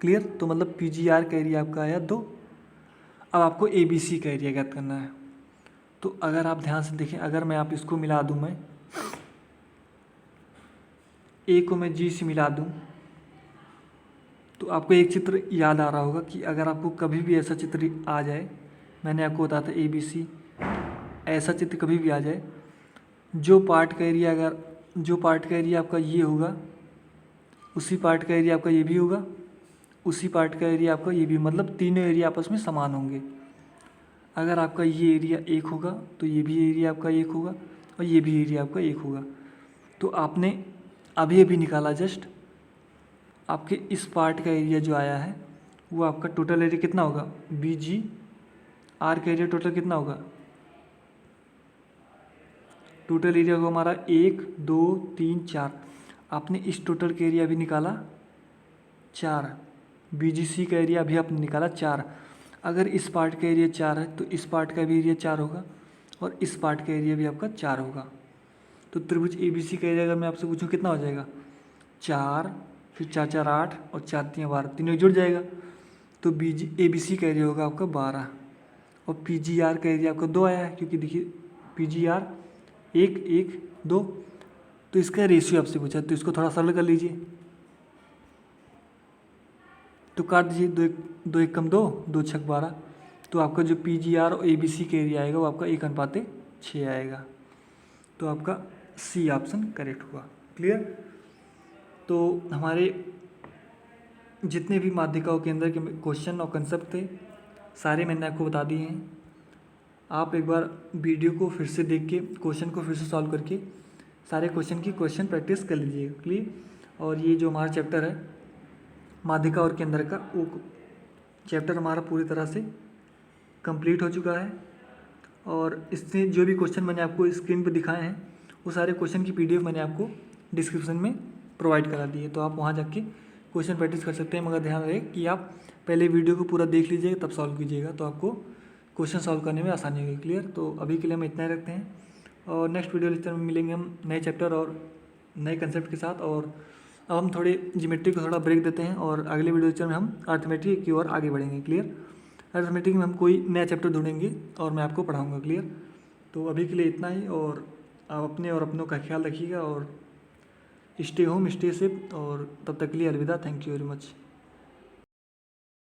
क्लियर। तो मतलब पी जी आर का एरिया आपका आया 2। अब आपको ए बी सी का एरिया ज्ञात करना है। तो अगर आप ध्यान से देखें, अगर मैं आप इसको मिला दूं, मैं ए को मैं जी से मिला दूं तो आपको एक चित्र याद आ रहा होगा कि अगर आपको कभी भी ऐसा चित्र आ जाए, मैंने आपको बताया था ए बी सी, ऐसा चित्र कभी भी आ जाए जो पार्ट का एरिया आपका ये होगा उसी पार्ट का एरिया आपका ये भी होगा, उसी पार्ट का एरिया आपका ये भी, मतलब तीनों एरिया आपस में समान होंगे। अगर आपका ये एरिया एक होगा तो ये भी एरिया आपका एक होगा और ये भी एरिया आपका एक होगा। तो आपने अभी निकाला जस्ट, आपके इस पार्ट का एरिया जो आया है वो आपका टोटल एरिया कितना होगा, बी जी आर का एरिया टोटल कितना होगा, टोटल एरिया होगा हमारा 1 2 3 4। आपने इस टोटल का एरिया भी निकाला 4, बी जी सी का एरिया भी आपने निकाला 4। अगर इस पार्ट का एरिया 4 है तो इस पार्ट का भी एरिया 4 होगा और इस पार्ट का एरिया भी आपका 4 होगा। तो त्रिभुज ए बी सी का एरिया अगर मैं आपसे पूछूं कितना हो जाएगा, 4, फिर 4 4 8 और 4 3 12, तीनों जुड़ जाएगा। तो B ji A B C का एरिया होगा आपका 12 और पी जी आर का एरिया आपका 2 आया है, क्योंकि देखिए पी जी आर 1 1 2, तो इसका रेशियो आपसे पूछा तो इसको थोड़ा सरल कर लीजिए। तो काट दीजिए, 2 1 कम 2, 2 6 12। तो आपका जो पी जी आर और ए बी सी का एरिया आएगा वो आपका 1:6 आएगा। तो आपका सी ऑप्शन करेक्ट हुआ, क्लियर। तो हमारे जितने भी माध्यिकाओं के अंदर के क्वेश्चन और कंसेप्ट थे सारे मैंने आपको बता दिए हैं। आप एक बार वीडियो को फिर से देख के क्वेश्चन को फिर से सॉल्व करके सारे क्वेश्चन की क्वेश्चन प्रैक्टिस कर लीजिएगा, क्लियर। और ये जो हमारा चैप्टर है माध्यिका और के अंदर का, वो चैप्टर हमारा पूरी तरह से कंप्लीट हो चुका है। और इससे जो भी क्वेश्चन मैंने आपको स्क्रीन पर दिखाए हैं वो सारे क्वेश्चन की पीडीएफ मैंने आपको डिस्क्रिप्शन में प्रोवाइड करा दी है, तो आप वहाँ जाके क्वेश्चन प्रैक्टिस कर सकते हैं। मगर ध्यान रहे कि आप पहले वीडियो को पूरा देख लीजिएगा तब सॉल्व कीजिएगा, तो आपको क्वेश्चन सॉल्व करने में आसानी होगी, क्लियर। तो अभी के लिए हम इतना ही रखते हैं और नेक्स्ट वीडियो लेक्चर में मिलेंगे हम नए चैप्टर और नए कंसेप्ट के साथ। और अब हम थोड़े ज्योमेट्री को थोड़ा ब्रेक देते हैं और अगले वीडियो लेक्चर में हम अर्थमेट्री की ओर आगे बढ़ेंगे, क्लियर। अर्थमेट्रिक में हम कोई नया चैप्टर ढूंढेंगे और मैं आपको पढ़ाऊँगा, क्लियर। तो अभी के लिए इतना ही और आप अपने और अपनों का ख्याल रखिएगा और स्टे होम, स्टे सेफ, और तब तक के लिए अलविदा। Thank you very much.